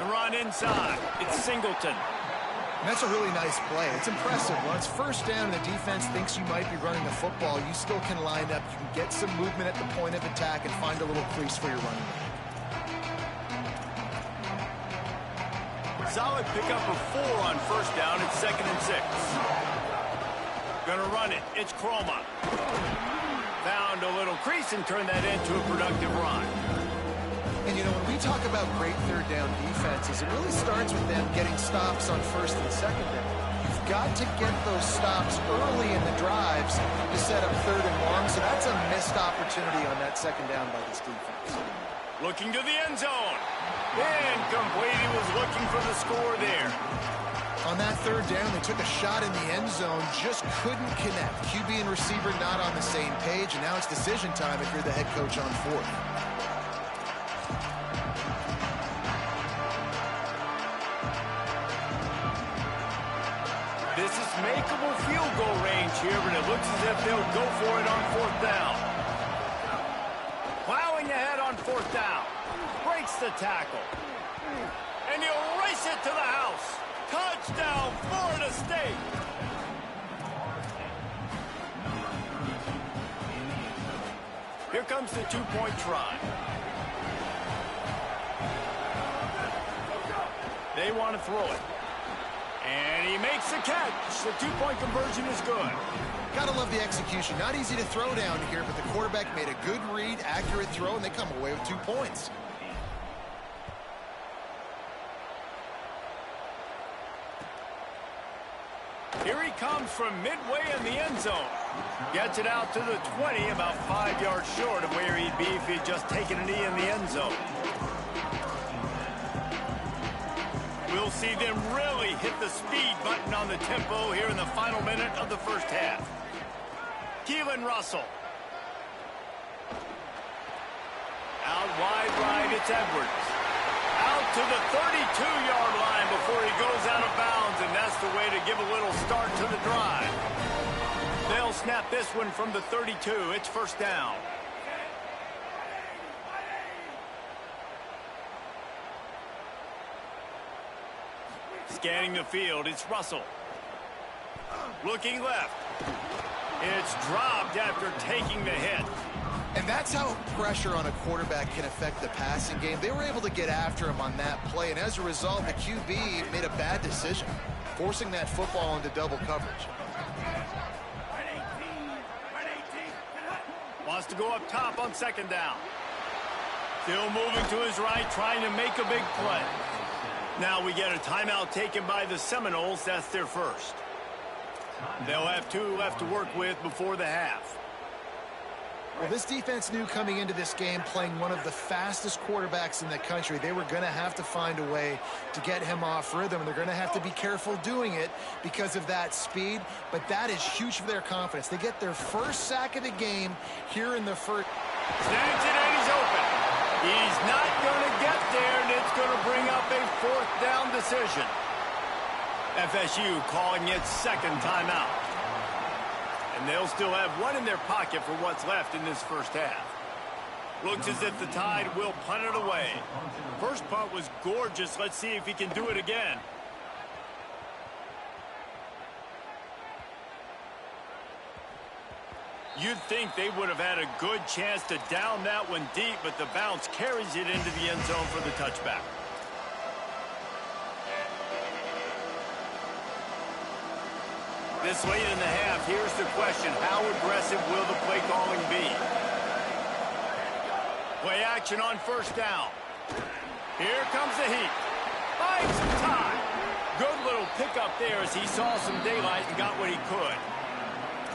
The run inside. It's Singleton. And that's a really nice play. It's impressive. When it's first down and the defense thinks you might be running the football, you still can line up. You can get some movement at the point of attack and find a little crease for your running back. Solid pickup of 4 on first down. It's 2nd and 6. Gonna run it. It's Croma. Found a little crease and turned that into a productive run. And, you know, when we talk about great third down defenses, it really starts with them getting stops on 1st and 2nd down. You've got to get those stops early in the drives to set up 3rd and long, so that's a missed opportunity on that 2nd down by this defense. Looking to the end zone. Incomplete. He was looking for the score there. On that 3rd down, they took a shot in the end zone, just couldn't connect. QB and receiver not on the same page, and now it's decision time if you're the head coach on 4th. This is makeable field goal range here, but it looks as if they'll go for it on 4th down. Plowing ahead on 4th down. Breaks the tackle. And he'll race it to the house. Touchdown, Florida State. Here comes the 2-point try. They want to throw it. And he makes the catch. The 2-point conversion is good. Gotta love the execution. Not easy to throw down here, but the quarterback made a good read, accurate throw, and they come away with 2 points. Here he comes from midway in the end zone. Gets it out to the 20, about 5 yards short of where he'd be if he'd just taken a knee in the end zone. We'll see them really hit the speed button on the tempo here in the final minute of the first half. Keelan Russell. Out wide right, it's Edwards. Out to the 32-yard line before he goes out of bounds, and that's the way to give a little start to the drive. They'll snap this one from the 32. It's 1st down. Scanning the field, it's Russell. Looking left. It's dropped after taking the hit. And that's how pressure on a quarterback can affect the passing game. They were able to get after him on that play, and as a result, the QB made a bad decision. forcing that football into double coverage. Wants to go up top on second down. Still moving to his right, trying to make a big play. Now we get a timeout taken by the Seminoles. That's their first. They'll have 2 left to work with before the half. Well, this defense knew coming into this game, playing one of the fastest quarterbacks in the country, they were going to have to find a way to get him off rhythm. They're going to have to be careful doing it because of that speed, but that is huge for their confidence. They get their first sack of the game here in the first. Snags it and he's open. He's not going to get there, and it's going to bring up a 4th down decision. FSU calling its second timeout. And they'll still have 1 in their pocket for what's left in this first half. Looks as if the Tide will punt it away. First punt was gorgeous. Let's see if he can do it again. You'd think they would have had a good chance to down that one deep, but the bounce carries it into the end zone for the touchback. This late in the half, here's the question. How aggressive will the play calling be? Play action on first down. Here comes the heat. Finds some time. Good little pickup there as he saw some daylight and got what he could.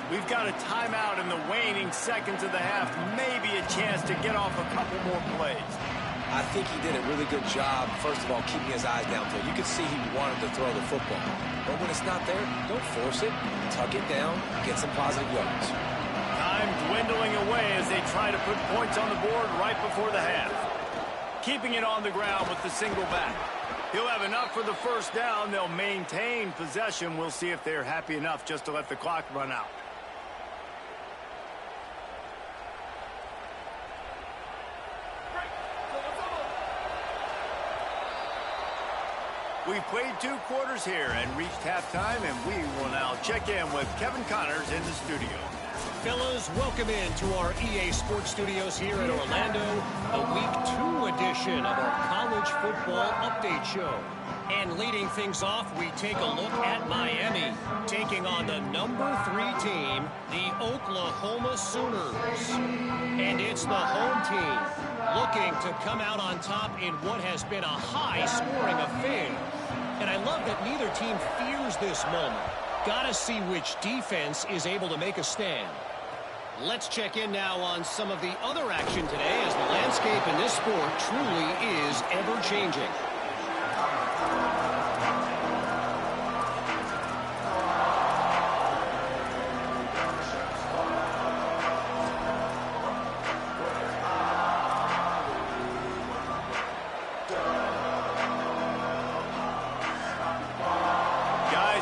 We've got a timeout in the waning seconds of the half. Maybe a chance to get off a couple more plays. I think he did a really good job, first of all, keeping his eyes downfield. You could see he wanted to throw the football. But when it's not there, don't force it. Tuck it down, get some positive yards. Time dwindling away as they try to put points on the board right before the half. Keeping it on the ground with the single back. He'll have enough for the first down. They'll maintain possession. We'll see if they're happy enough just to let the clock run out. We've played 2 quarters here and reached halftime, and we will now check in with Kevin Connors in the studio. Fellas, welcome into our EA Sports Studios here in Orlando, the Week 2 edition of our College Football Update Show. And leading things off, we take a look at Miami, taking on the number 3 team, the Oklahoma Sooners. And it's the home team looking to come out on top in what has been a high-scoring affair. And I love that neither team fears this moment. Gotta see which defense is able to make a stand. Let's check in now on some of the other action today, as the landscape in this sport truly is ever-changing.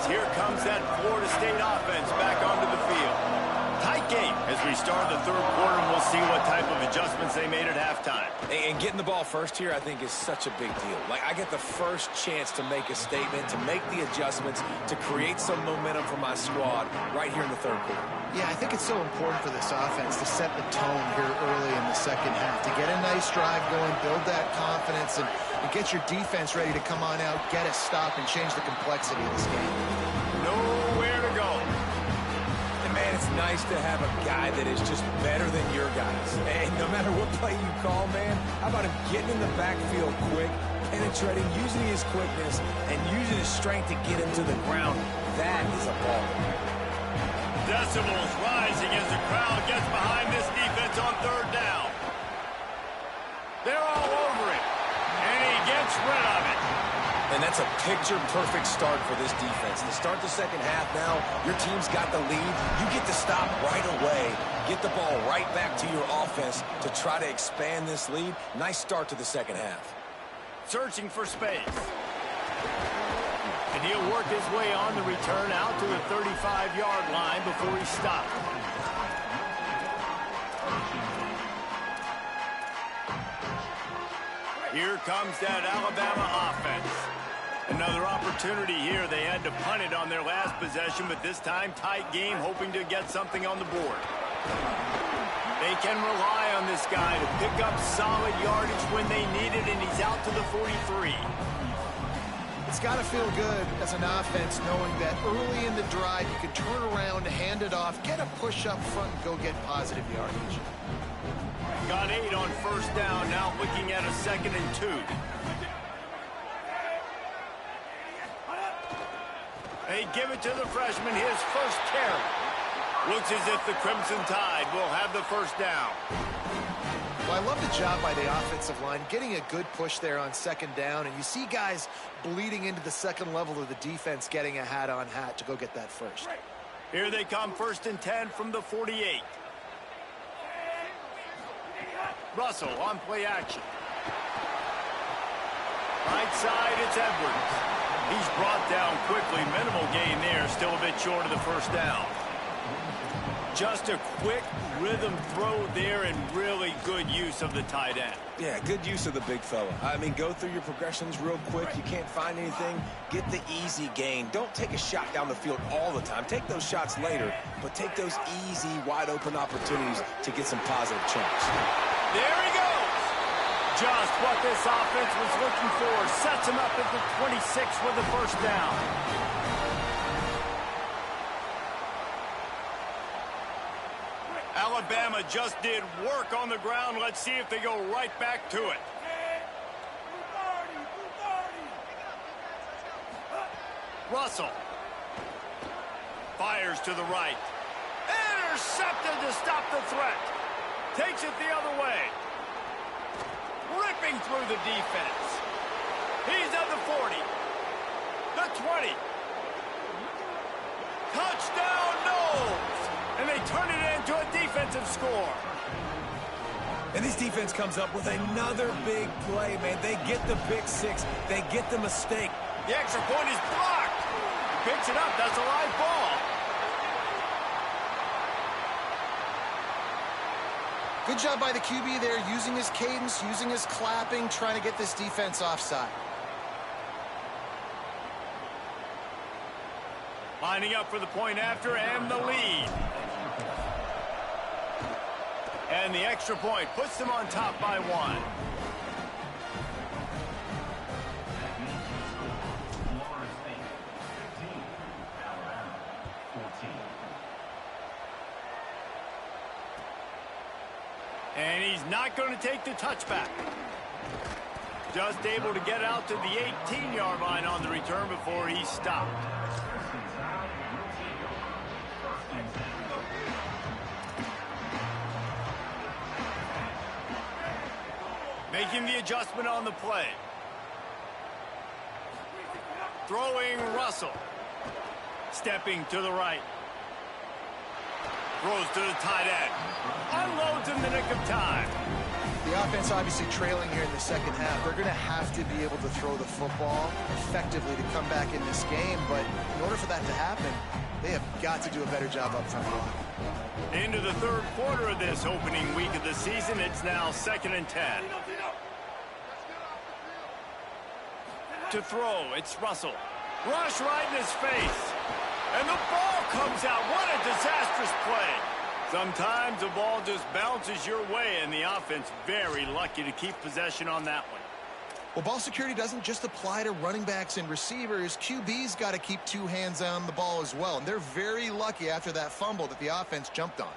Here comes that Florida State offense back onto the field. Tight game as we start the third quarter, and we'll see what type of adjustments they made at halftime. And getting the ball first here, I think, is such a big deal. Like, I get the first chance to make a statement, to make the adjustments, to create some momentum for my squad right here in the third quarter. Yeah, I think it's so important for this offense to set the tone here early in the second half, to get a nice drive going, build that confidence, and get your defense ready to come on out, get a stop, and change the complexity of this game. Nowhere to go. And, man, it's nice to have a guy that is just better than your guys. And no matter what play you call, man, how about him getting in the backfield quick, penetrating, using his quickness, and using his strength to get him to the ground? That is a ball. Decibels rising as the crowd gets behind this defense on third down. They're all over it, and he gets rid of it. And that's a picture-perfect start for this defense. To start the second half now, your team's got the lead. You get to stop right away, get the ball right back to your offense to try to expand this lead. Nice start to the second half. Searching for space. And he'll work his way on the return out to the 35-yard line before he stopped. Here comes that Alabama offense. Another opportunity here. They had to punt it on their last possession, but this time tight game, hoping to get something on the board. They can rely on this guy to pick up solid yardage when they need it, and he's out to the 43. It's got to feel good as an offense knowing that early in the drive you can turn around, hand it off, get a push up front, and go get positive yardage. Got 8 on first down, now looking at a 2nd and 2. They give it to the freshman, his first carry. Looks as if the Crimson Tide will have the first down. Well, I love the job by the offensive line, getting a good push there on 2nd down, and you see guys bleeding into the second level of the defense getting a hat-on-hat to go get that first. Here they come, 1st and 10 from the 48. Russell on play action. Right side, it's Edwards. He's brought down quickly. Minimal gain there, still a bit short of the first down. Just a quick rhythm throw there and really good use of the tight end. Yeah, good use of the big fella. I mean, go through your progressions real quick. You can't find anything. Get the easy gain. Don't take a shot down the field all the time. Take those shots later, but take those easy, wide-open opportunities to get some positive chunks. There he goes. Just what this offense was looking for. Sets him up at the 26 with the first down. Alabama just did work on the ground. Let's see if they go right back to it. Russell fires to the right. Intercepted to stop the threat. Takes it the other way. Ripping through the defense. He's at the 40. The 20. Touchdown, Knowles. And they turn it into a defensive score. And this defense comes up with another big play, man. They get the pick 6. They get the mistake. The extra point is blocked. He picks it up. That's a live ball. Good job by the QB there, using his cadence, using his clapping, trying to get this defense offside. Lining up for the point after and the lead. And the extra point puts them on top by 1. And he's not going to take the touchback. Just able to get out to the 18-yard line on the return before he stopped. Making the adjustment on the play. Throwing Russell. Stepping to the right. Throws to the tight end. Unloads in the nick of time. The offense obviously trailing here in the second half. They're going to have to be able to throw the football effectively to come back in this game. But in order for that to happen, they have got to do a better job up front. Into the third quarter of this opening week of the season, it's now 2nd and 10. To throw, it's Russell. Rush right in his face. And the ball comes out. What a disastrous play. Sometimes the ball just bounces your way, and the offense very lucky to keep possession on that one. Well, ball security doesn't just apply to running backs and receivers. QB's got to keep 2 hands on the ball as well. And they're very lucky after that fumble that the offense jumped on.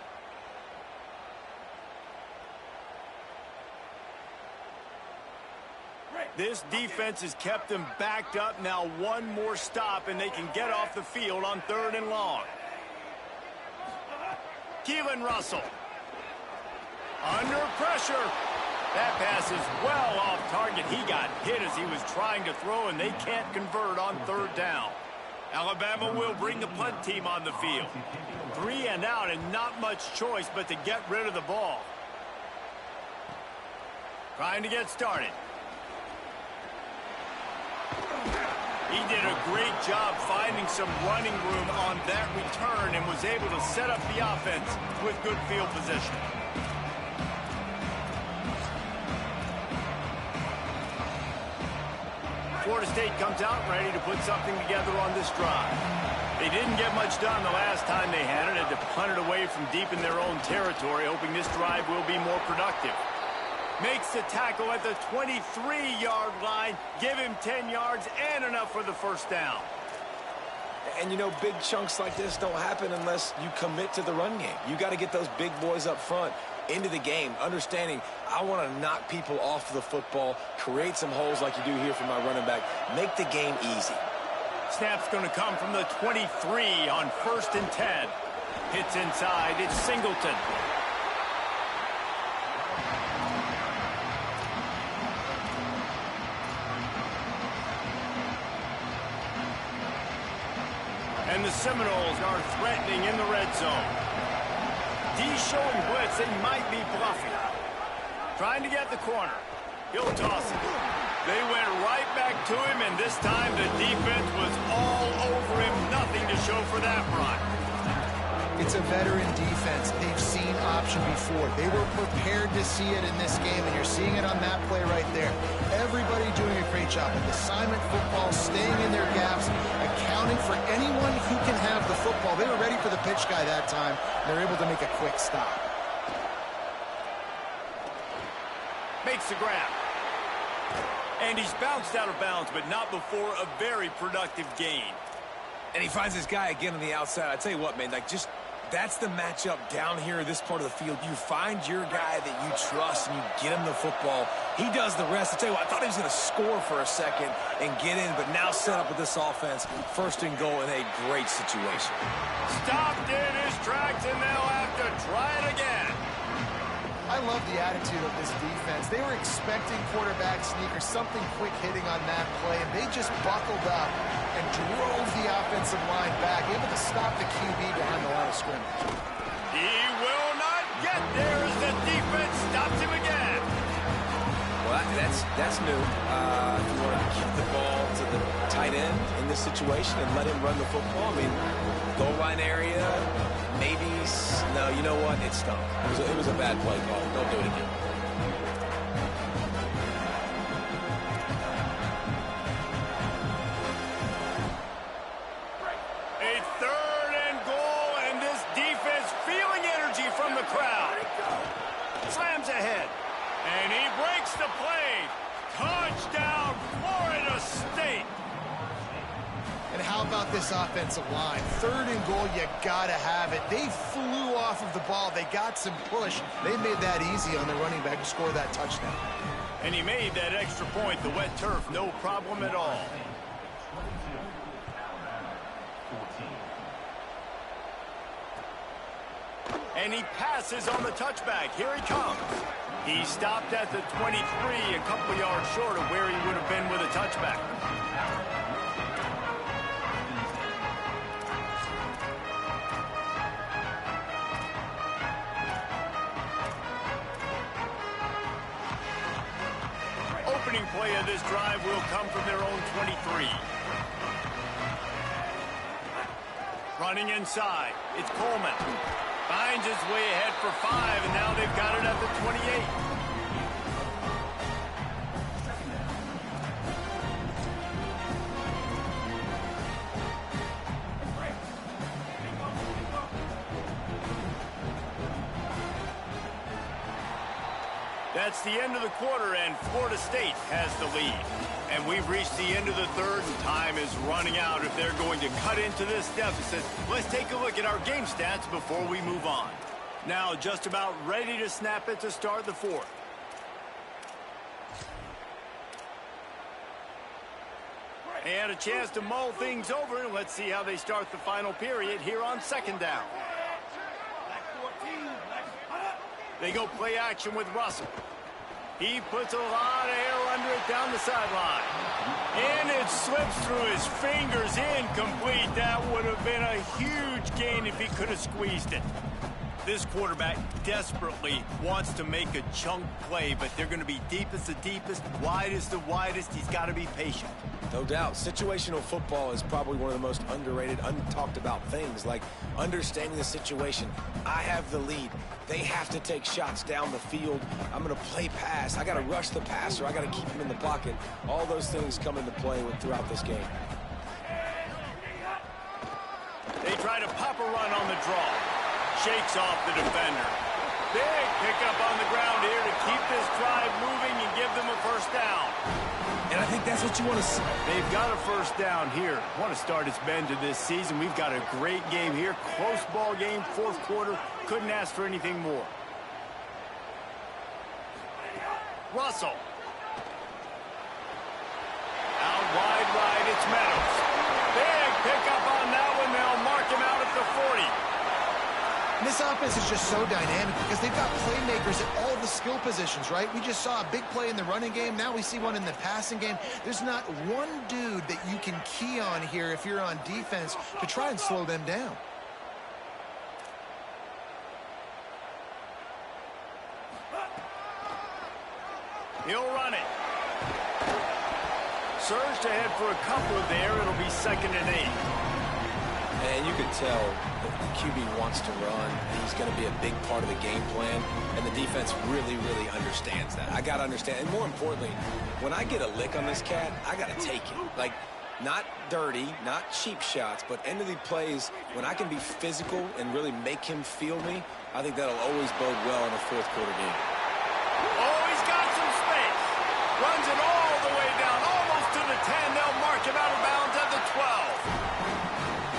This defense has kept them backed up. Now one more stop, and they can get off the field on 3rd and long. Killa Russell. Under pressure. That pass is well off target. He got hit as he was trying to throw, and they can't convert on 3rd down. Alabama will bring the punt team on the field. 3 and out, and not much choice but to get rid of the ball. Trying to get started. He did a great job finding some running room on that return and was able to set up the offense with good field position. Florida State comes out ready to put something together on this drive. They didn't get much done the last time they had it to punt it away from deep in their own territory, hoping this drive will be more productive. Makes the tackle at the 23-yard line. Give him 10 yards and enough for the first down. And, you know, big chunks like this don't happen unless you commit to the run game. You got to get those big boys up front into the game, understanding I want to knock people off the football, create some holes like you do here for my running back, make the game easy. Snap's going to come from the 23 on 1st and 10. Hits inside. It's Singleton. And the Seminoles are threatening in the red zone. D's showing blitz. They might be bluffing. Trying to get the corner. He'll toss it. They went right back to him, and this time the defense was all over him. Nothing to show for that run. It's a veteran defense. They've seen option before. They were prepared to see it in this game, and you're seeing it on that play right there. Everybody doing a great job with assignment football, staying in their gaps, accounting for anyone who can have the football. They were ready for the pitch guy that time. They're able to make a quick stop. Makes the grab. And he's bounced out of bounds, but not before a very productive gain. And he finds this guy again on the outside. I tell you what, man, like just that's the matchup down here, this part of the field. You find your guy that you trust and you get him the football. He does the rest. I tell you what, I thought he was going to score for a second and get in, but now set up with this offense, 1st and goal in a great situation. Stopped in his tracks, and they'll have to try it again. I love the attitude of this defense. They were expecting quarterback sneak or something quick hitting on that play, and they just buckled up and drove the offensive line back, able to stop the QB behind the line of scrimmage. He will not get there as the defense stops him again. Well, that's new. If you want to keep the ball to the tight end in this situation and let him run the football, I mean, goal line area, maybe. No, you know what? It stunk. It was a bad play call. Don't do it again. A 3rd and goal, and this defense feeling energy from the crowd. Slams ahead, and he breaks the play. Touchdown, Florida State. And how about this offensive line? 3rd and goal, you gotta have it. They flew off of the ball. They got some push. They made that easy on the running back to score that touchdown. And he made that extra point, the wet turf, no problem at all. And he passes on the touchback. Here he comes. He stopped at the 23, a couple yards short of where he would have been with a touchback. Opening play of this drive will come from their own 23. Running inside, it's Coleman. Finds his way ahead for 5, and now they've got it at the 28. That's the end of the quarter, and Florida State has the lead. And we've reached the end of the 3rd, and time is running out if they're going to cut into this deficit. Let's take a look at our game stats before we move on. Now just about ready to snap it to start the 4th. And a chance to mull things over. Let's see how they start the final period here on 2nd down. They go play action with Russell. He puts a lot of air under it down the sideline. And it slips through his fingers, incomplete. That would have been a huge gain if he could have squeezed it. This quarterback desperately wants to make a chunk play, but they're going to be deep as the deepest, wide as the widest. He's got to be patient. No doubt. Situational football is probably one of the most underrated, untalked about things, like understanding the situation. I have the lead. They have to take shots down the field. I'm going to play pass. I got to rush the passer. I got to keep him in the pocket. All those things come into play throughout this game. They try to pop a run on the draw. Shakes off the defender. Big pickup on the ground here to keep this drive moving and give them a first down. And I think that's what you want to see. They've got a first down here. Want to start its bend to this season. We've got a great game here. Close ball game, fourth quarter. Couldn't ask for anything more. Russell. Out wide right, it's Meadows. Big pickup on that one. They'll mark him out at the 40. This offense is just so dynamic because they've got playmakers at all the skill positions, right? We just saw a big play in the running game. Now we see one in the passing game. There's not one dude that you can key on here if you're on defense to try and slow them down. He'll run it. Surged ahead for a couple there. It'll be 2nd and 8. And you can tell the QB wants to run. He's going to be a big part of the game plan, and the defense really, really understands that. I got to understand, and more importantly, when I get a lick on this cat, I got to take it. Like, not dirty, not cheap shots, but end of the plays, when I can be physical and really make him feel me, I think that'll always bode well in a fourth quarter game. Oh, he's got some space. Runs it all the way down, almost to the 10. They'll mark him out of bounds at the 12.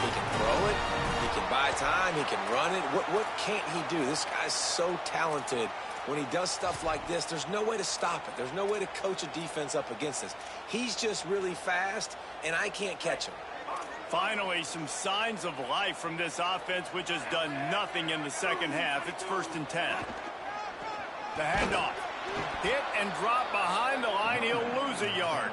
He can throw it. He can buy time. He can run it. What can't he do? This guy's so talented. When he does stuff like this, there's no way to stop it. There's no way to coach a defense up against this. He's just really fast, and I can't catch him. Finally, some signs of life from this offense, which has done nothing in the second half. It's 1st and 10. The handoff. Hit and drop behind the line. He'll lose a yard.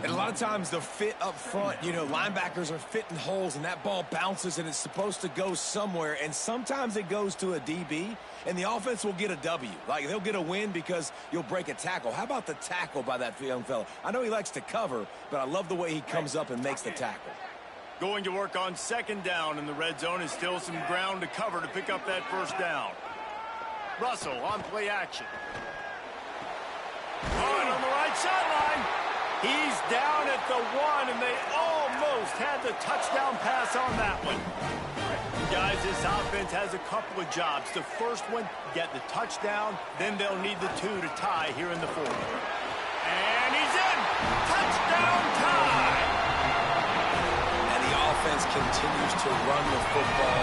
And a lot of times the fit up front, you know, linebackers are fitting holes and that ball bounces and it's supposed to go somewhere. And sometimes it goes to a DB and the offense will get a W. Like they'll get a win because you'll break a tackle. How about the tackle by that young fella? I know he likes to cover, but I love the way he comes up and makes the tackle. Going to work on 2nd down in the red zone is still some ground to cover to pick up that first down. Russell on play action. Oh, and on the right sideline. He's down at the 1, and they almost had the touchdown pass on that one. Guys, this offense has a couple of jobs. The first one, get the touchdown. Then they'll need the 2 to tie here in the 4th. And he's in. Touchdown tie. And the offense continues to run the football.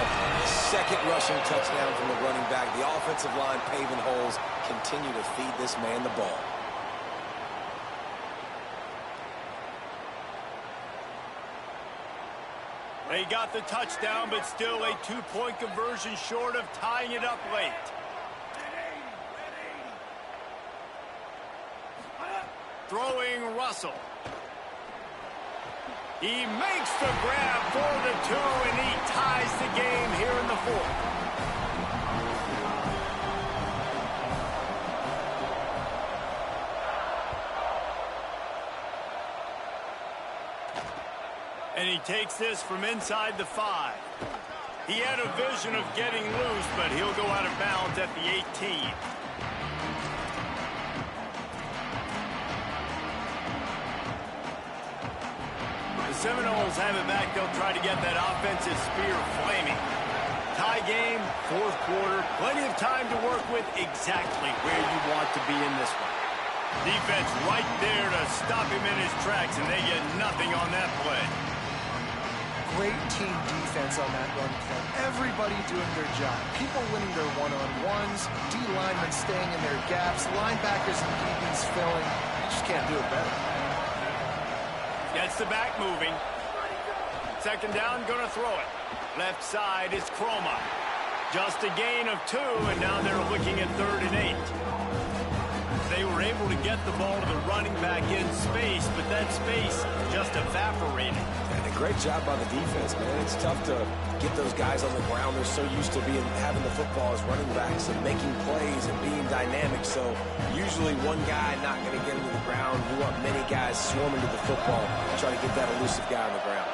Second rushing touchdown from the running back. The offensive line paving holes. Continue to feed this man the ball. They got the touchdown, but still a 2-point conversion short of tying it up late. Throwing Russell. He makes the grab for the 2, and he ties the game here in the 4th. And he takes this from inside the 5. He had a vision of getting loose, but he'll go out of bounds at the 18. The Seminoles have it back. They'll try to get that offensive spear flaming. Tie game, 4th quarter. Plenty of time to work with, exactly where you want to be in this one. Defense right there to stop him in his tracks, and they get nothing on that play. Great team defense on that run play. Everybody doing their job. People winning their one-on-ones, D-linemen staying in their gaps, linebackers and DBs filling. You just can't do it better. Gets the back moving. 2nd down, gonna throw it. Left side is Chroma. Just a gain of 2, and now they're looking at 3rd and 8. They were able to get the ball to the running back in space, but that space just evaporated. And a great job by the defense, man. It's tough to get those guys on the ground. They're so used to having the football as running backs and making plays and being dynamic. So usually one guy not going to get into the ground. You want many guys swarming to the football and try to get that elusive guy on the ground.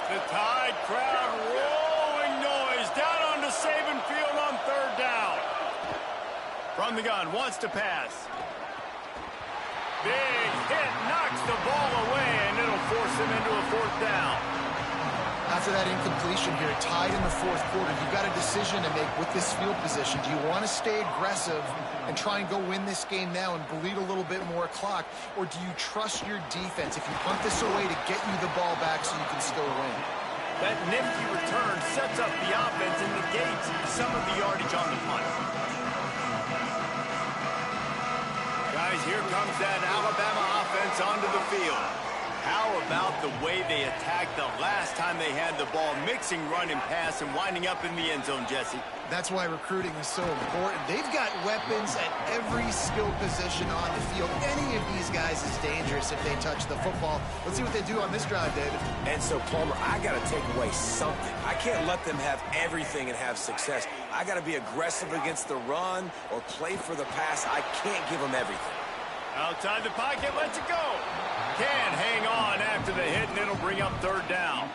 The Tide crowd rolling noise down onto Saban Field on 3rd down. From the gun, wants to pass. Big hit, knocks the ball away, and it'll force him into a 4th down. After that incompletion here, tied in the fourth quarter, you've got a decision to make with this field position. Do you want to stay aggressive and try and go win this game now and bleed a little bit more clock, or do you trust your defense if you punt this away to get you the ball back so you can still win? That nifty return sets up the offense and negates some of the yardage on the punt. Guys, here comes that Alabama offense onto the field. How about the way they attacked the last time they had the ball, mixing run and pass and winding up in the end zone, Jesse? That's why recruiting is so important. They've got weapons at every skill position on the field. Any of these guys is dangerous if they touch the football. Let's see what they do on this drive, David. And so, Palmer, I got to take away something. I can't let them have everything and have success. I got to be aggressive against the run or play for the pass. I can't give them everything. Outside the pocket, lets it go. Can hang on after the hit, and it'll bring up third down.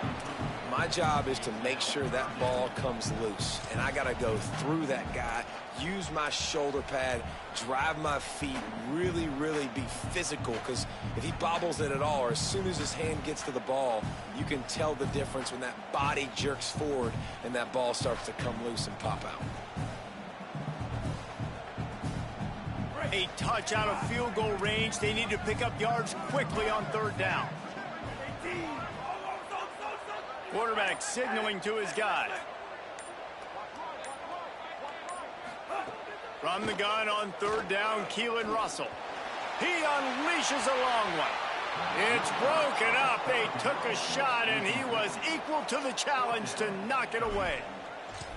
My job is to make sure that ball comes loose, and I got to go through that guy, use my shoulder pad, drive my feet, really, really be physical, because if he bobbles it at all, or as soon as his hand gets to the ball, you can tell the difference when that body jerks forward and that ball starts to come loose and pop out. A touch out of field goal range. They need to pick up yards quickly on third down. Quarterback signaling to his guys. From the gun on third down, Killa Russell. He unleashes a long one. It's broken up. They took a shot, and he was equal to the challenge to knock it away.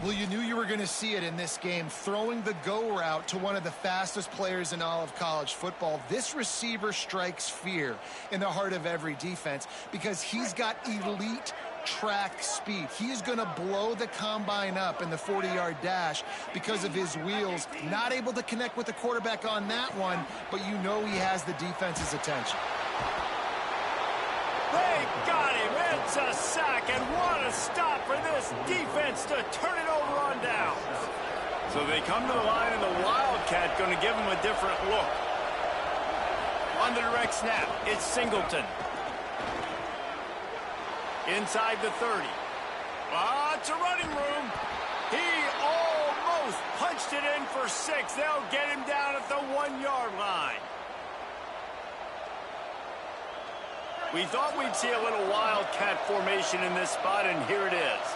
Well, you knew you were going to see it in this game, throwing the go route to one of the fastest players in all of college football. This receiver strikes fear in the heart of every defense because he's got elite track speed. He's going to blow the combine up in the 40-yard dash because of his wheels. Not able to connect with the quarterback on that one, but you know he has the defense's attention. They got him. It's a sack, and what a stop for this defense to turn it over on downs. So they come to the line, and the Wildcat going to give them a different look. On the direct snap, it's Singleton. Inside the 30. Lots of running room. He almost punched it in for 6. They'll get him down at the 1-yard line. We thought we'd see a little Wildcat formation in this spot, and here it is.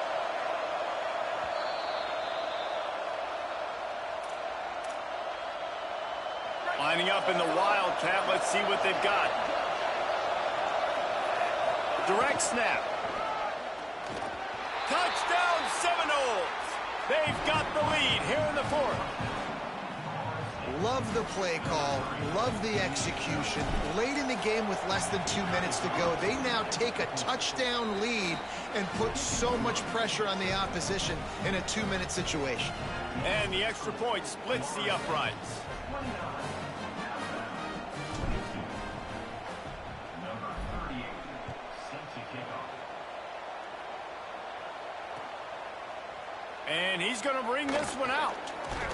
Lining up in the Wildcat, let's see what they've got. Direct snap. Touchdown Seminoles! They've got the lead here in the fourth. Love the play call, love the execution. Late in the game with less than 2 minutes to go, they now take a touchdown lead and put so much pressure on the opposition in a 2-minute situation. And the extra point splits the uprights. And he's going to bring this one out.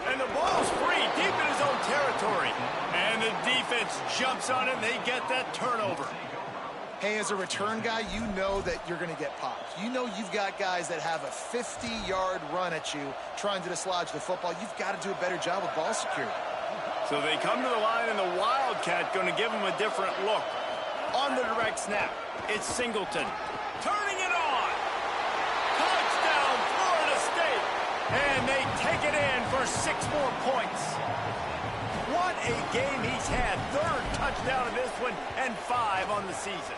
And the ball's free deep in his own territory. And the defense jumps on it, and they get that turnover. Hey, as a return guy, you know that you're going to get popped. You know you've got guys that have a 50-yard run at you trying to dislodge the football. You've got to do a better job with ball security. So they come to the line, and the Wildcat going to give him a different look. On the direct snap, it's Singleton. Turning it on. Touchdown, Florida State. And they take it in for 6 more points. What a game he's had. 3rd touchdown of this one and 5 on the season.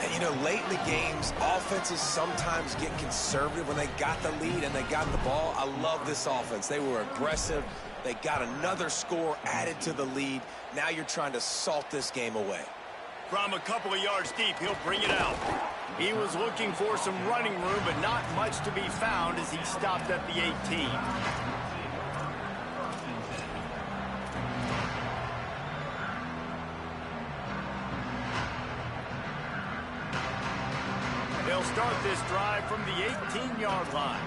And, you know, late in the games, offenses sometimes get conservative when they got the lead and they got the ball. I love this offense. They were aggressive. They got another score added to the lead. Now you're trying to salt this game away. From a couple of yards deep, he'll bring it out. He was looking for some running room, but not much to be found as he stopped at the 18. They'll start this drive from the 18-yard line.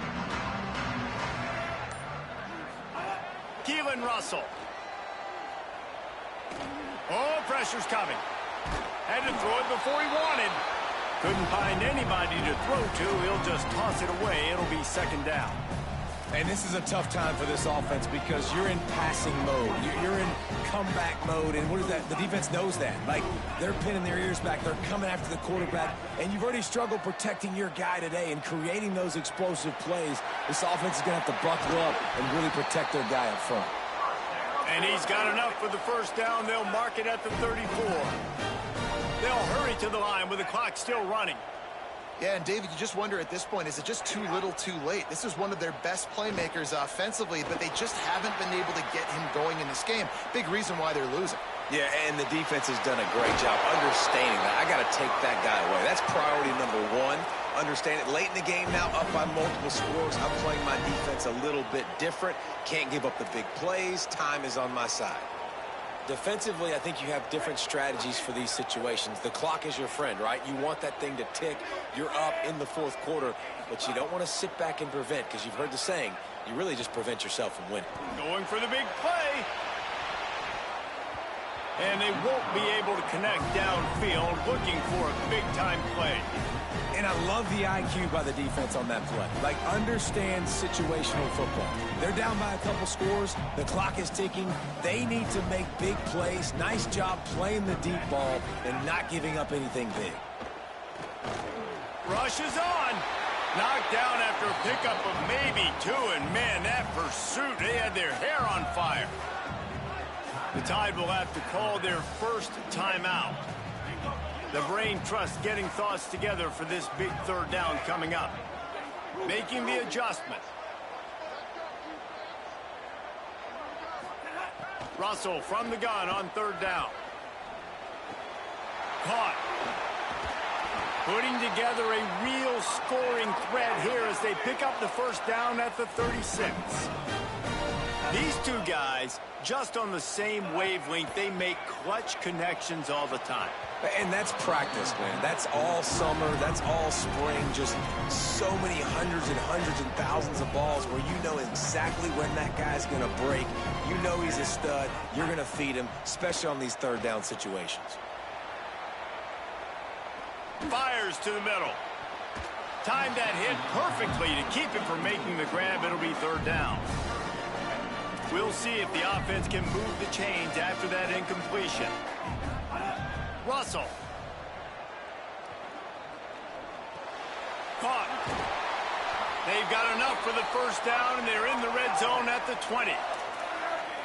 Killa Russell. Oh, pressure's coming. Had to throw it before he wanted. Couldn't find anybody to throw to. He'll just toss it away. It'll be second down. And this is a tough time for this offense because you're in passing mode. You're in comeback mode, and what is that? The defense knows that. Like, they're pinning their ears back. They're coming after the quarterback, and you've already struggled protecting your guy today and creating those explosive plays. This offense is going to have to buckle up and really protect their guy up front. And he's got enough for the first down. They'll mark it at the 34. They'll hurry to the line with the clock still running. Yeah, and David, you just wonder at this point, is it just too little too late? This is one of their best playmakers offensively, but they just haven't been able to get him going in this game. Big reason why they're losing. Yeah, and the defense has done a great job understanding that. I got to take that guy away. That's priority number one. Understand it. Late in the game now, up by multiple scores. I'm playing my defense a little bit different. Can't give up the big plays. Time is on my side. Defensively, I think you have different strategies for these situations. The clock is your friend, right? You want that thing to tick. You're up in the fourth quarter, but you don't want to sit back and prevent, because you've heard the saying, you really just prevent yourself from winning. Going for the big play. And they won't be able to connect downfield, looking for a big-time play. And I love the IQ by the defense on that play. Like, understand situational football. They're down by a couple scores. The clock is ticking. They need to make big plays. Nice job playing the deep ball and not giving up anything big. Rush is on. Knocked down after a pickup of maybe two. And, man, that pursuit, they had their hair on fire. The Tide will have to call their first timeout. The brain trust getting thoughts together for this big third down coming up. Making the adjustment. Russell from the gun on third down. Caught. Putting together a real scoring threat here as they pick up the first down at the 36. These two guys, just on the same wavelength, they make clutch connections all the time. And that's practice, man. That's all summer. That's all spring. Just so many hundreds and thousands of balls where you know exactly when that guy's going to break. You know he's a stud. You're going to feed him, especially on these third down situations. Fires to the middle. Timed that hit perfectly to keep him from making the grab. It'll be third down. We'll see if the offense can move the chains after that incompletion. Russell. Caught. They've got enough for the first down, and they're in the red zone at the 20.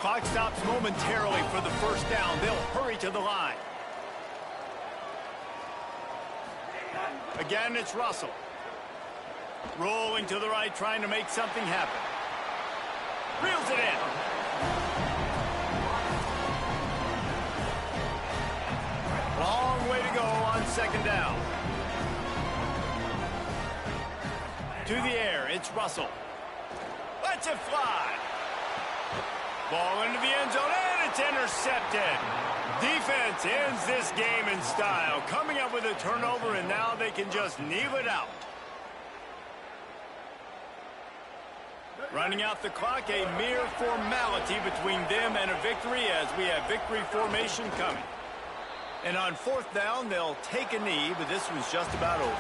Clock stops momentarily for the first down. They'll hurry to the line. Again, it's Russell. Rolling to the right, trying to make something happen. Reels it in. Long way to go on second down. To the air, it's Russell. Lets it fly. Ball into the end zone, and it's intercepted. Defense ends this game in style, coming up with a turnover, and now they can just kneel it out. Running out the clock, a mere formality between them and a victory as we have victory formation coming. And on fourth down, they'll take a knee, but this one's just about over.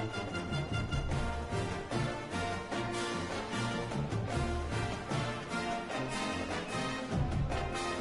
it.